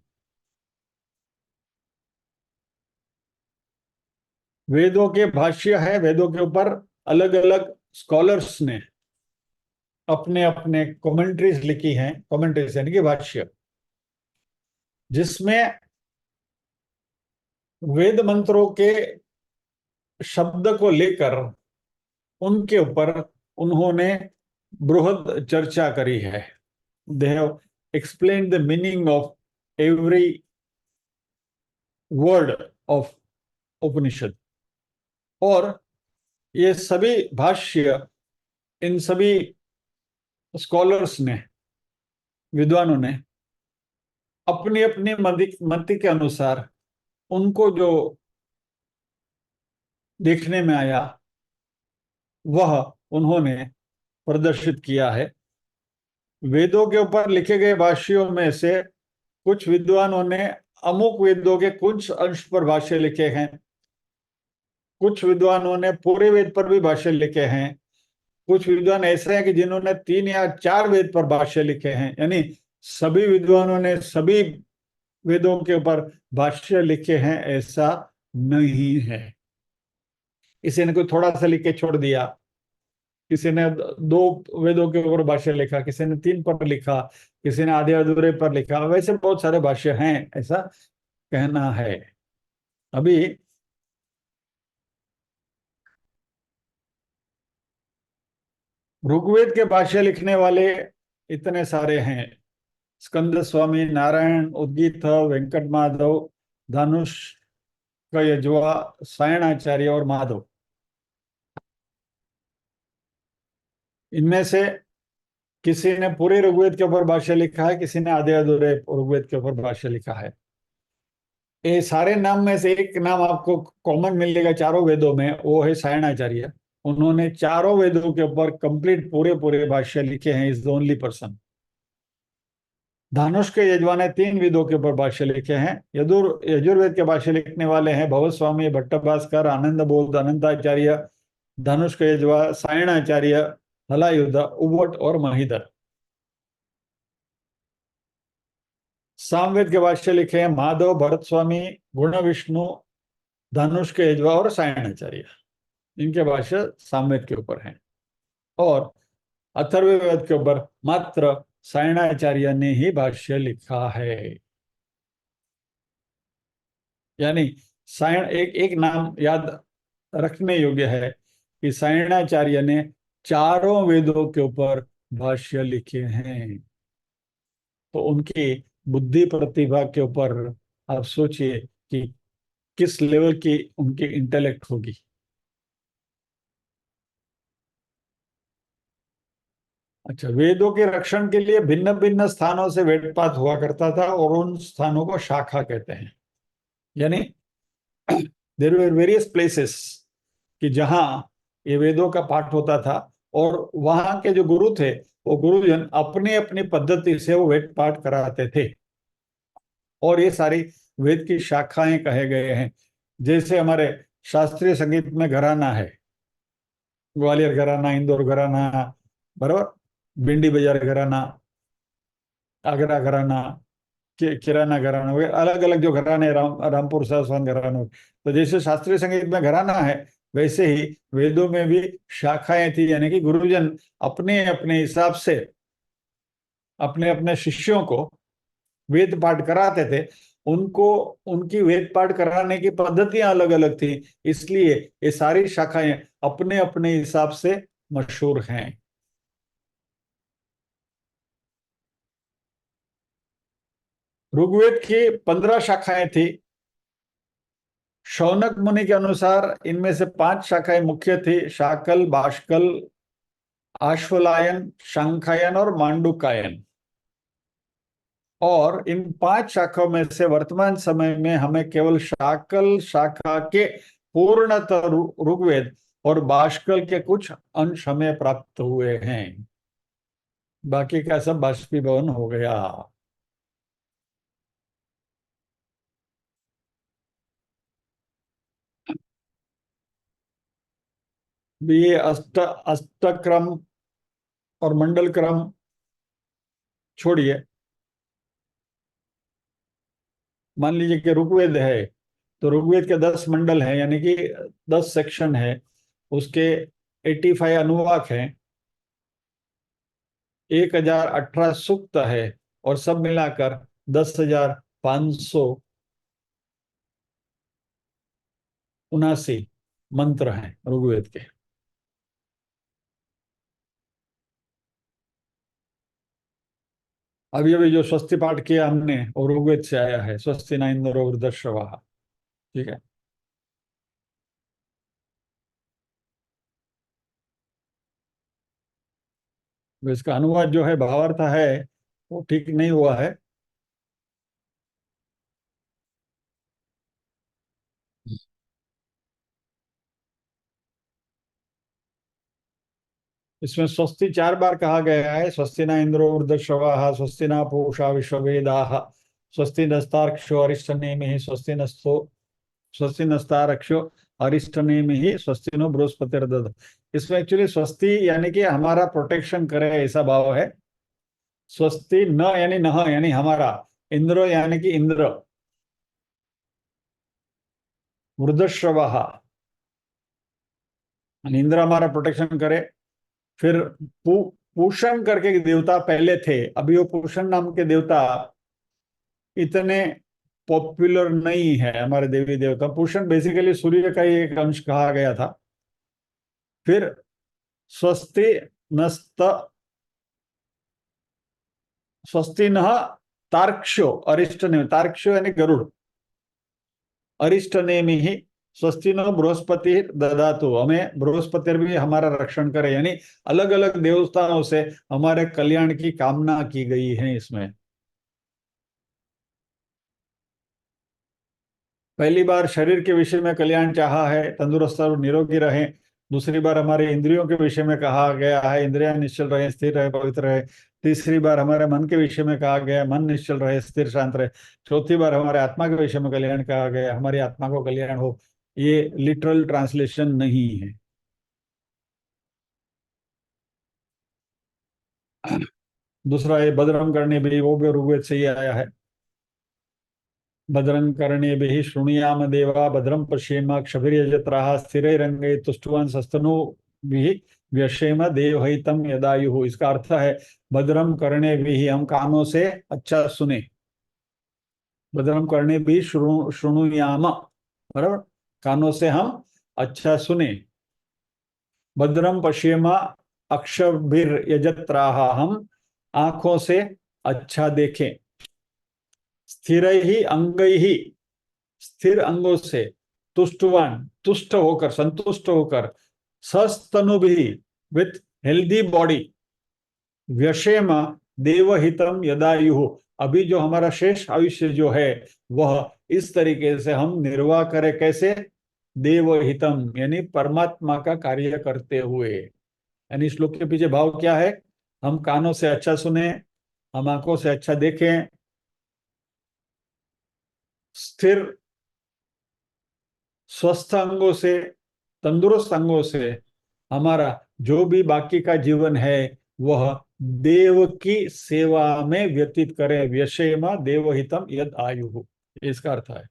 वेदों के भाष्य है, वेदों के ऊपर अलग अलग स्कॉलर्स ने अपने अपने कमेंट्रीज लिखी हैं। कमेंट्रीज यानी कि भाष्य, जिसमें वेद मंत्रों के शब्द को लेकर उनके ऊपर उन्होंने बृहद चर्चा करी है। They have explain the meaning of every word of Upanishad. और ये सभी भाष्य इन सभी स्कॉलर्स ने, विद्वानों ने अपनी अपनी मत के अनुसार उनको जो देखने में आया वह उन्होंने प्रदर्शित किया है। वेदों के ऊपर लिखे गए भाष्यों में से कुछ विद्वानों ने अमुक वेदों के कुछ अंश पर भाष्य लिखे हैं, कुछ विद्वानों ने पूरे वेद पर भी भाष्य लिखे हैं, कुछ विद्वान ऐसे हैं कि जिन्होंने 3 या 4 वेद पर भाष्य लिखे हैं। यानी सभी विद्वानों ने सभी वेदों के ऊपर भाष्य लिखे हैं ऐसा नहीं है। किसी ने कोई थोड़ा सा लिख के छोड़ दिया, किसी ने 2 वेदों के ऊपर भाष्य लिखा, किसी ने 3 पर लिखा, किसी ने आधे अधूरे पर लिखा, वैसे बहुत सारे भाष्य हैं ऐसा कहना है। अभी ऋग्वेद के भाष्य लिखने वाले इतने सारे हैं, स्कंद स्वामी, नारायण, उद्गीत, वेंकट माधव, धनुष यजुआ, सायणाचार्य और माधव। इनमें से किसी ने पूरे ऋग्वेद के ऊपर भाष्य लिखा है, किसी ने आधे अधूरे ऋग्वेद के ऊपर भाष्य लिखा है। ये सारे नाम में से एक नाम आपको कॉमन मिलेगा चारों वेदों में, वो है सायणाचार्य। उन्होंने चारों वेदों के ऊपर कंप्लीट पूरे पूरे भाष्य लिखे हैं, is the only person. Dhanush के यजमान ने 3 वेदों के ऊपर भाष्य लिखे हैं। यजुर्वेद के भाष्य लिखने वाले हैं भवस्वामी, भट्टभास्कर, आनंद बोध, अनंताचार्य, धनुष के यजवा सायणाचार्य, हलायुध, उवट और महीधर। सामवेद के भाष्य लिखे हैं माधव, भरत स्वामी, गुण विष्णु, धनुष के यजवा और सायणाचार्य। इनके भाष्य सामवेद के ऊपर हैं। और अथर्ववेद के ऊपर मात्र सायणाचार्य ने ही भाष्य लिखा है। यानी सायण एक नाम याद रखने योग्य है कि सायणाचार्य ने चारों वेदों के ऊपर भाष्य लिखे हैं। तो उनकी बुद्धि प्रतिभा के ऊपर आप सोचिए कि किस लेवल की उनकी इंटेलेक्ट होगी। अच्छा, वेदों के रक्षण के लिए भिन्न भिन्न स्थानों से वेदपात हुआ करता था और उन स्थानों को शाखा कहते हैं। यानी देयर वर वेरियस प्लेसेस कि जहां ये वेदों का पाठ होता था और वहां के जो गुरु थे वो गुरुजन अपनी अपनी पद्धति से वो वेद पाठ कराते थे। और ये सारी वेद की शाखाएं कहे गए हैं। जैसे हमारे शास्त्रीय संगीत में घराना है, ग्वालियर घराना, इंदौर घराना, बराबर, भिंडी बाजार घराना, आगरा घराना, किराना घराना, अलग अलग जो घराने, रामपुर सासवान घराना। तो जैसे शास्त्रीय संगीत में घराना है वैसे ही वेदों में भी शाखाएं थी। यानी कि गुरुजन अपने अपने हिसाब से अपने अपने शिष्यों को वेद पाठ कराते थे। उनको उनकी वेद पाठ कराने की पद्धतियां अलग अलग थी, इसलिए ये सारी शाखाएं अपने अपने हिसाब से मशहूर हैं। ऋग्वेद की 15 शाखाएं थी। शौनक मुनि के अनुसार इनमें से 5 शाखाएं मुख्य थी, शाकल, बाष्कल, आश्वलायन, शंखायन और मांडुकायन। और इन 5 शाखाओं में से वर्तमान समय में हमें केवल शाकल शाखा के पूर्णतः ऋग्वेद और बाष्कल के कुछ अंश हमें प्राप्त हुए हैं। बाकी का सब बाष्पीभवन हो गया। ये अष्टक्रम और मंडल क्रम छोड़िए। मान लीजिए कि ऋग्वेद है तो ऋग्वेद के 10 मंडल हैं, यानी कि 10 सेक्शन है। उसके 85 अनुवाक हैं, 1018 सूक्त है और सब मिलाकर 10,579 मंत्र हैं ऋग्वेद के। अभी अभी जो स्वस्ति पाठ किया हमने और ऋग्वेद से आया है, स्वस्ति न इंद्रो वृद्धश्रवाः। ठीक है। तो इसका अनुवाद जो है, भावार्थ है, वो ठीक नहीं हुआ है। इसमें स्वस्ति 4 बार कहा गया है। स्वस्ति न इंद्रो वृद्धश्रवाः, स्वस्ति न पूषा विश्ववेदाः, स्वस्ति नस्तार्क्ष्यो अरिष्टनेमिः, स्वस्ति नस्तारक्षो अरिष्टनेमिः, स्वस्ति नो बृहस्पतिर्दधातु। इसमें एक्चुअली स्वस्ति यानी कि हमारा प्रोटेक्शन करे, ऐसा भाव है। स्वस्ति न यानी नह यानी हमारा, इंद्र यानी कि इंद्र, वृद्धश्रवाः इंद्र हमारा प्रोटेक्शन करे। फिर पूषण करके एक देवता पहले थे, अभी वो पूषण नाम के देवता इतने पॉपुलर नहीं है हमारे देवी देवता। पूषण बेसिकली सूर्य का ही एक अंश कहा गया था। फिर स्वस्ति नस्त स्वस्ति न तार्क्ष्यो अरिष्टनेमि, तार्क्ष्यो यानी गरुड़, अरिष्टनेमि ही स्वस्ति नो बृहस्पति ददातु, हमें बृहस्पति भी हमारा रक्षण करे। यानी अलग अलग देवताओं से हमारे कल्याण की कामना की गई है। इसमें पहली बार शरीर के विषय में कल्याण चाहा है, तंदुरुस्त और निरोगी रहें। दूसरी बार हमारे इंद्रियों के विषय में कहा गया है, इंद्रियां निश्चल रहे, स्थिर रहे, पवित्र रहे। तीसरी बार हमारे मन के विषय में कहा गया है, मन निश्चल रहे, स्थिर शांत रहे। चौथी बार हमारे आत्मा के विषय में कल्याण कहा गया है, हमारी आत्मा को कल्याण हो। ये लिटरल ट्रांसलेशन नहीं है। दूसरा ये भद्रम करने भी, वो भी ऋग्वेद से ही आया है। भद्रं कर्णेभिः शृणुयाम देवा भद्रं पश्येम क्षभिर्यजत्राः स्थिरैरङ्गैः तुष्टुवांसस्तनूभिः व्यशेम देवहितं यदायुः। इसका अर्थ है भद्रम कर्णेभिः, हम कानों से अच्छा सुने। भद्रम कर्णेभिः शृणुयाम, बराबर, कानों से हम अच्छा सुने। भद्रम पश्येम अक्षभिर्यजत्राः, हम आंखों से अच्छा देखें। स्थिर ही अंग ही, स्थिर अंगों से, तुष्टवान, तुष्ट होकर, संतुष्ट होकर, सस्तनु भी, विथ हेल्दी बॉडी, व्यशेम देवहितम यदायु, अभी जो हमारा शेष आयुष्य जो है वह इस तरीके से हम निर्वाह करें। कैसे? देवहितम यानी परमात्मा का कार्य करते हुए। यानी श्लोक के पीछे भाव क्या है? हम कानों से अच्छा सुने, हम आंखों से अच्छा देखें, स्थिर स्वस्थ अंगों से, तंदुरुस्त अंगों से हमारा जो भी बाकी का जीवन है वह देव की सेवा में व्यतीत करें। व्यशेम देवहितम यद आयु, इसका अर्थ है।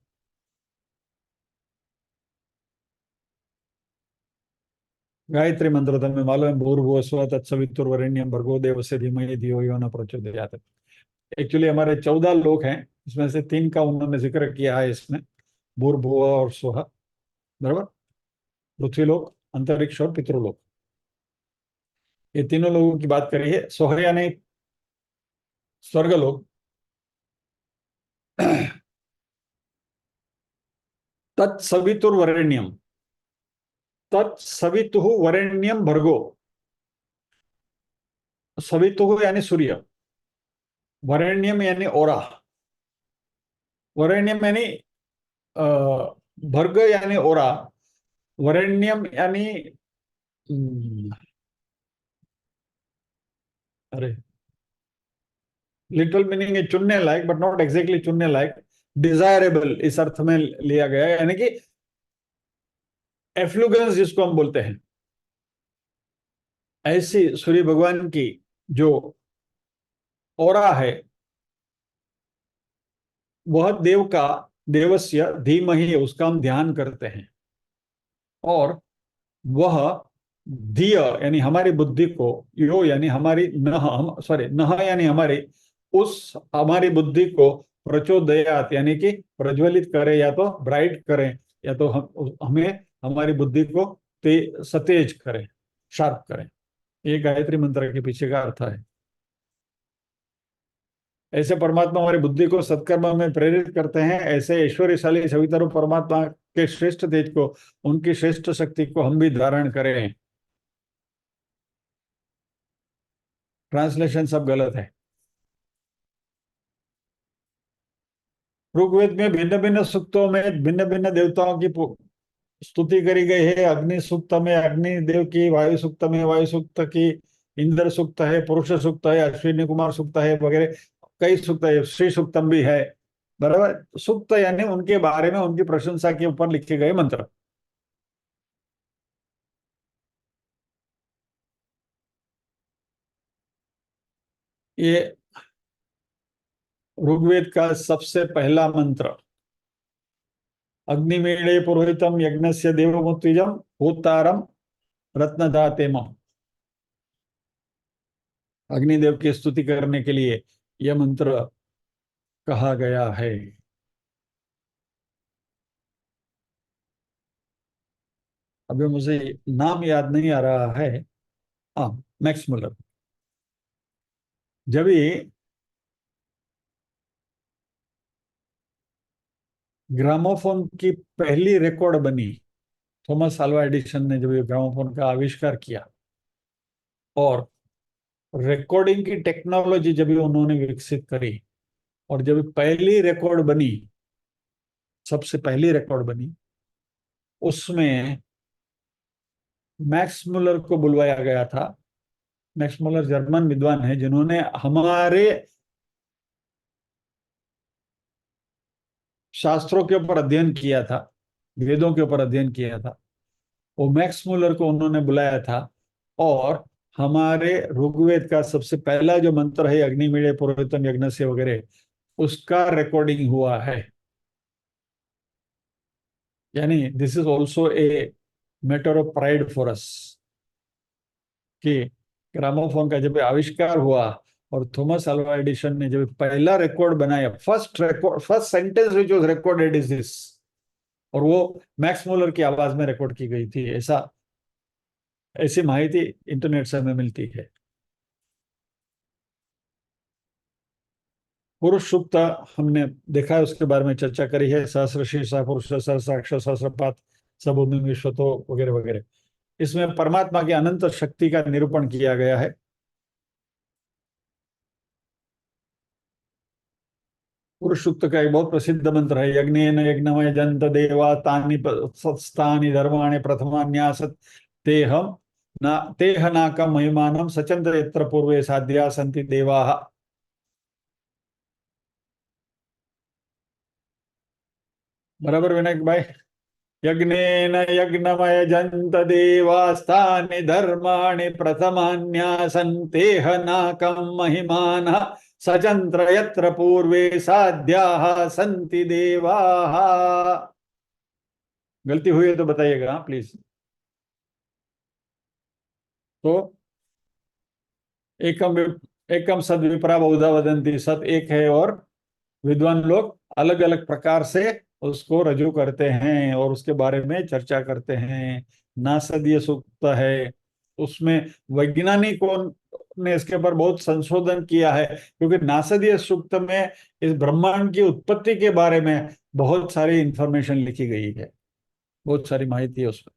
गायत्री मंत्र तुम्हें मालूम है, भूर्भुवः स्वः तत्सवितुर्वरेण्यं भर्गो देवस्य धीमहि धियो यो न प्रचोदयात्। एक्चुअली हमारे 14 लोक हैं, इसमें से 3 का उन्होंने जिक्र किया है इसमें, भूर्भुवः और स्वः, बराबर, पृथ्वीलोक, अंतरिक्ष और पितृलोक, ये तीनों लोगों की बात करी है। स्वः यानी स्वर्गलोक। तत्सवितुर्वरेण्यम, तत्सवितुः वरेण्यम भर्गो, सवितुः यानी सूर्य, वरेण्यम यानी ओरा, वरेण्यम यानी भर्ग यानी ओरा, वरेण्यम यानी अरे लिटल मीनिंग है चुनने लायक, बट नॉट एग्जैक्टली चुनने लायक, डिजायरेबल इस अर्थ में लिया गया है। यानी कि एफ्लुगेंस जिसको हम बोलते हैं, ऐसी सूर्य भगवान की जो ओरा है वह देव का, देवस्य धीमहि, उसका हम ध्यान करते हैं। और वह धिय यानी हमारी बुद्धि को, यो यानी हमारी नह, हम सॉरी नह यानी हमारी, उस हमारी बुद्धि को प्रचोदयात यानी कि प्रज्वलित करे, या तो ब्राइट करें, या तो हमें हमारी बुद्धि को सतेज करें, शार्प करें। ये गायत्री मंत्र के पीछे का अर्थ है। ऐसे परमात्मा हमारी बुद्धि को सत्कर्म में प्रेरित करते हैं। ऐसे ऐश्वर्यशाली सवितरु परमात्मा के श्रेष्ठ तेज को, उनकी श्रेष्ठ शक्ति को हम भी धारण करें। ट्रांसलेशन सब गलत है। ऋग्वेद में भिन्न भिन्न सूक्तों में भिन्न भिन्न देवताओं की स्तुति करी गई है। अग्नि सूक्त में अग्नि देव की, वायु सूक्त में वायु सूक्त की, इंद्र सूक्त है, पुरुष सूक्त है, अश्विनी कुमार सूक्त है, वगैरह कई सूक्त है, श्री सूक्तम भी है, बराबर। सूक्त यानी उनके बारे में, उनकी प्रशंसा के ऊपर लिखे गए मंत्र। ये ऋग्वेद का सबसे पहला मंत्र, अग्निमीळे पुरोहितम यज्ञस्य देवमुत्विजम होतारम रत्नदातेम। अग्निदेव की स्तुति करने के लिए यह मंत्र कहा गया है। अभी मुझे नाम याद नहीं आ रहा है। हाँ, मैक्स मुलर। जब ये ग्रामोफोन की पहली रिकॉर्ड बनी, थॉमस अल्वा एडिसन ने जब ये ग्रामोफोन का आविष्कार किया, और रिकॉर्डिंग की टेक्नोलॉजी जब उन्होंने विकसित करी, और जब पहली रिकॉर्ड बनी, सबसे पहली रिकॉर्ड बनी, उसमें मैक्स मुलर को बुलवाया गया था। मैक्स मुलर जर्मन विद्वान है जिन्होंने हमारे शास्त्रों के ऊपर अध्ययन किया था, वेदों के ऊपर अध्ययन किया था। वो मैक्स मुलर को उन्होंने बुलाया था और हमारे ऋग्वेद का सबसे पहला जो मंत्र है अग्निमीळे पुरोहितम यज्ञस्य वगैरह, उसका रिकॉर्डिंग हुआ है। यानी this is also a matter of pride for us कि ग्रामोफोन का जब आविष्कार हुआ और थॉमस अल्वा एडिसन ने जब पहला रिकॉर्ड बनाया, first sentence which was recorded is this, और वो मैक्स मुलर की आवाज में रिकॉर्ड की गई थी। ऐसी माहिती इंटरनेट से हमें मिलती है। पुरुष सूक्त हमने देखा है, उसके बारे में चर्चा करी है। सहस्र शीर्ष पुरुष सहस्राक्ष सहस्रपात सबूमि विश्वतो वगैरह वगैरह। इसमें परमात्मा की अनंत शक्ति का निरूपण किया गया है। पुरुष सूक्त का एक बहुत प्रसिद्ध मंत्र है, यज्ञेन यज्ञमय जंत देवा तानि सत्स्तानि धर्माणि प्रथमान्यासत तेहम ना तेह नाकम महिमानम सचंद्र यत्र पूर्वे साध्या संति देवाः। बराबर विनायक भाई? यज्ञेन यज्ञमय जंत देवास्तानि धर्माणि प्रथमान्यासन्तेह नाकं महिमानः सचंद्र यत्र पूर्वे साध्याः सन्ति देवाः। गलती हुई है तो बताइएगा प्लीज। तो एकम एकम सद विप्रा बहुधा वदंती, सत एक है और विद्वान लोग अलग अलग प्रकार से उसको रजू करते हैं और उसके बारे में चर्चा करते हैं। नासदीय सूक्त है, उसमें वैज्ञानिकों ने इसके ऊपर बहुत संशोधन किया है, क्योंकि नासदीय सूक्त में इस ब्रह्मांड की उत्पत्ति के बारे में बहुत सारी इंफॉर्मेशन लिखी गई है, बहुत सारी माहिती है उसमें।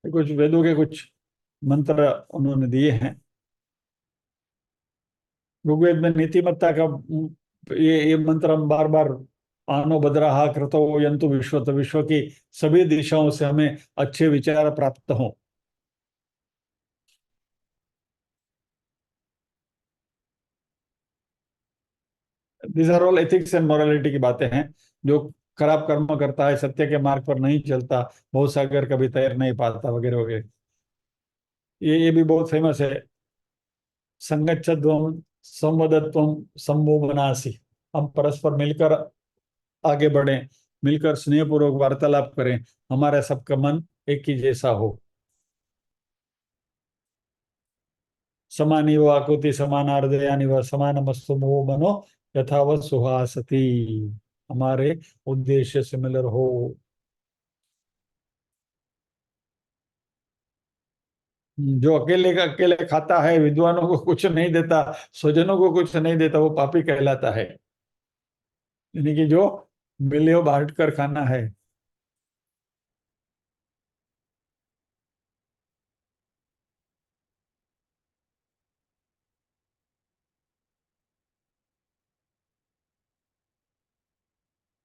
कुछ वेदों के कुछ मंत्र उन्होंने दिए हैं। ऋग्वेद में नीतिमत्ता का ये मंत्र हम बार बार, आनो भद्राहा कृतो यंतु विश्व, तो विश्व की सभी दिशाओं से हमें अच्छे विचार प्राप्त हों। This are all ethics and morality की बातें हैं। जो खराब कर्म करता है, सत्य के मार्ग पर नहीं चलता, भवसागर कभी तैर नहीं पाता वगैरह वगैरह। ये भी बहुत फेमस है। संगच्छध्वम संवदत्वम सम्मोहनासी, हम परस्पर मिलकर आगे बढ़ें, मिलकर स्नेहपूर्वक वार्तालाप करें, हमारा सबका मन एक ही जैसा हो। समानी व आकुति समानार्दयानि व समानमस्तु मो मनो यथावत सुहासति, हमारे उद्देश्य सिमिलर हो। जो अकेले का अकेले खाता है, विद्वानों को कुछ नहीं देता, स्वजनों को कुछ नहीं देता, वो पापी कहलाता है। यानी कि जो मिले बांट कर खाना है।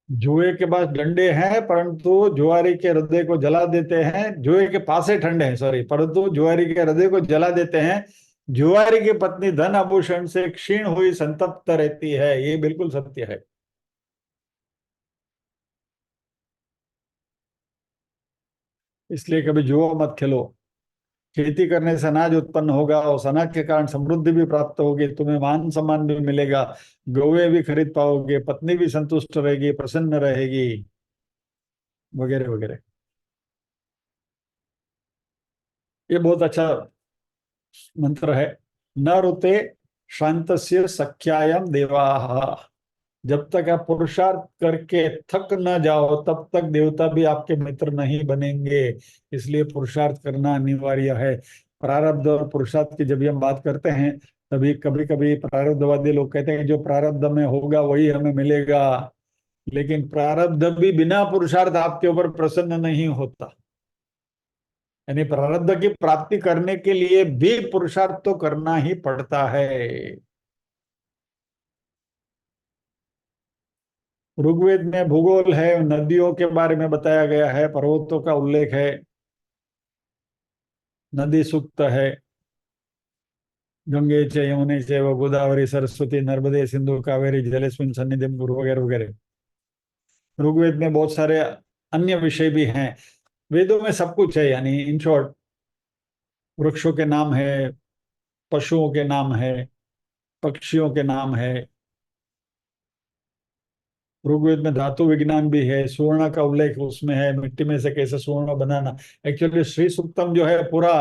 जुए के पास डंडे हैं परंतु जुआरी के हृदय को जला देते हैं। जुए के पासे ठंडे हैं, सॉरी, परंतु जुआरी के हृदय को जला देते हैं। जुआरी की पत्नी धन आभूषण से क्षीण हुई संतप्त रहती है, ये बिल्कुल सत्य है। इसलिए कभी जुआ मत खेलो। खेती करने से अनाज उत्पन्न होगा, उस अनाज के कारण समृद्धि भी प्राप्त होगी, तुम्हें मान सम्मान भी मिलेगा, गौएं भी खरीद पाओगे, पत्नी भी संतुष्ट रहेगी, प्रसन्न रहेगी, वगैरह वगैरह। ये बहुत अच्छा मंत्र है। न रुते शांतस्य सख्यायम देवाः, जब तक आप पुरुषार्थ करके थक न जाओ तब तक देवता भी आपके मित्र नहीं बनेंगे। इसलिए पुरुषार्थ करना अनिवार्य है। प्रारब्ध और पुरुषार्थ की जब भी हम बात करते हैं, तभी कभी कभी प्रारब्धवादी लोग कहते हैं जो प्रारब्ध में होगा वही हमें मिलेगा, लेकिन प्रारब्ध भी बिना पुरुषार्थ आपके ऊपर प्रसन्न नहीं होता। यानी प्रारब्ध की प्राप्ति करने के लिए भी पुरुषार्थ तो करना ही पड़ता है। ऋग्वेद में भूगोल है, नदियों के बारे में बताया गया है, पर्वतों का उल्लेख है, नदी सूक्त है, गंगे च यमुने चैव गोदावरी सरस्वती नर्मदे सिंधु कावेरी जलेस्मिन् सन्निधिं कुरु वगैरह वगैरह। ऋग्वेद में बहुत सारे अन्य विषय भी हैं। वेदों में सब कुछ है, यानी इन शॉर्ट वृक्षों के नाम है, पशुओं के नाम है, पक्षियों के नाम है। ऋग्वेद में धातु विज्ञान भी है, स्वर्ण का उल्लेख उसमें है, मिट्टी में से कैसे स्वर्ण बनाना। एक्चुअली श्री सूक्तम जो है पूरा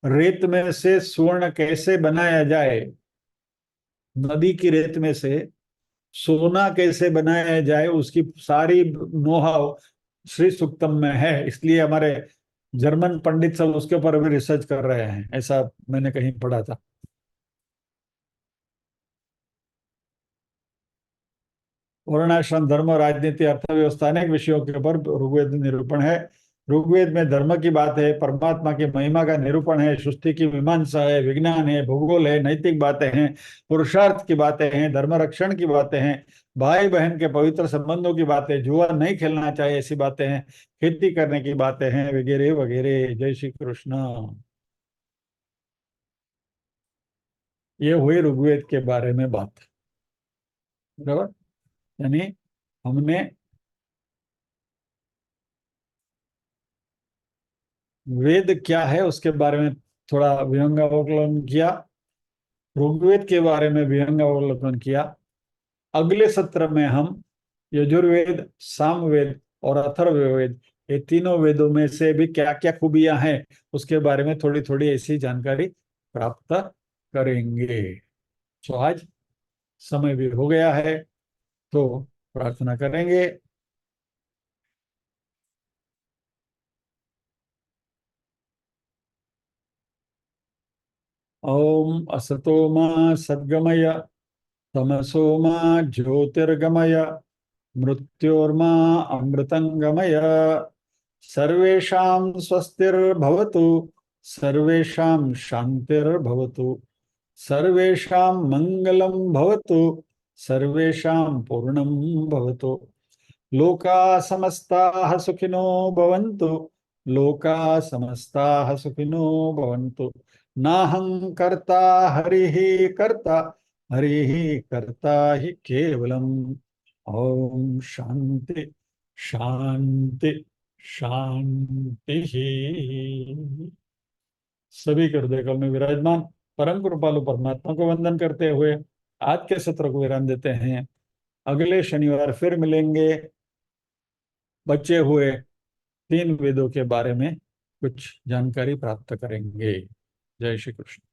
रेत में से स्वर्ण कैसे बनाया जाए, नदी की रेत में से सोना कैसे बनाया जाए, उसकी सारी नोहाव श्री सूक्तम में है। इसलिए हमारे जर्मन पंडित सब उसके ऊपर भी रिसर्च कर रहे हैं, ऐसा मैंने कहीं पढ़ा था। वर्णाश्रम धर्म राजनीति अर्थव्यवस्था अनेक विषयों के ऊपर ऋग्वेद निरूपण है। ऋग्वेद में धर्म की बात है, परमात्मा की महिमा का निरूपण है, सृष्टि की मीमांसा है, विज्ञान है, भूगोल है, नैतिक बातें हैं, पुरुषार्थ की बातें हैं, धर्म रक्षण की बातें हैं, भाई बहन के पवित्र संबंधों की बातें, जुआ नहीं खेलना चाहिए ऐसी बातें हैं, खेती करने की बातें हैं, वगैरह वगैरह। जय श्री कृष्ण। ये हुई ऋग्वेद के बारे में बात, बराबर। यानी हमने वेद क्या है उसके बारे में थोड़ा विहंगावलोकन किया, ऋग्वेद के बारे में विहंगावलोकन किया। अगले सत्र में हम यजुर्वेद, सामवेद और अथर्ववेद, ये तीनों वेदों में से भी क्या क्या खूबियां हैं उसके बारे में थोड़ी थोड़ी ऐसी जानकारी प्राप्त करेंगे। तो आज समय भी हो गया है, तो प्रार्थना करेंगे। ओम असतो मा सद्गमय, तमसो मा ज्योतिर्गमय, मृत्योर्मा अमृतंगमय। सर्वेषां स्वस्तिर्भवतु, सर्वेषां शान्तिर्भवतु, सर्वेषां मंगलं भवतु, सर्वेषां पूर्णं भवतु। लोका समस्ताः सुखिनो भवन्तु, लोका समस्ताः सुखिनो भवन्तु। नाहं कर्ता हरिः कर्ता, हरिः कर्ता हि केवलम्। ओम शांति शांति शांति। सभी के हृदय कल में विराजमान परम कृपालु परमात्मा को वंदन करते हुए आज के सत्र को विराम देते हैं। अगले शनिवार फिर मिलेंगे, बचे हुए तीन वेदों के बारे में कुछ जानकारी प्राप्त करेंगे। जय श्री कृष्ण।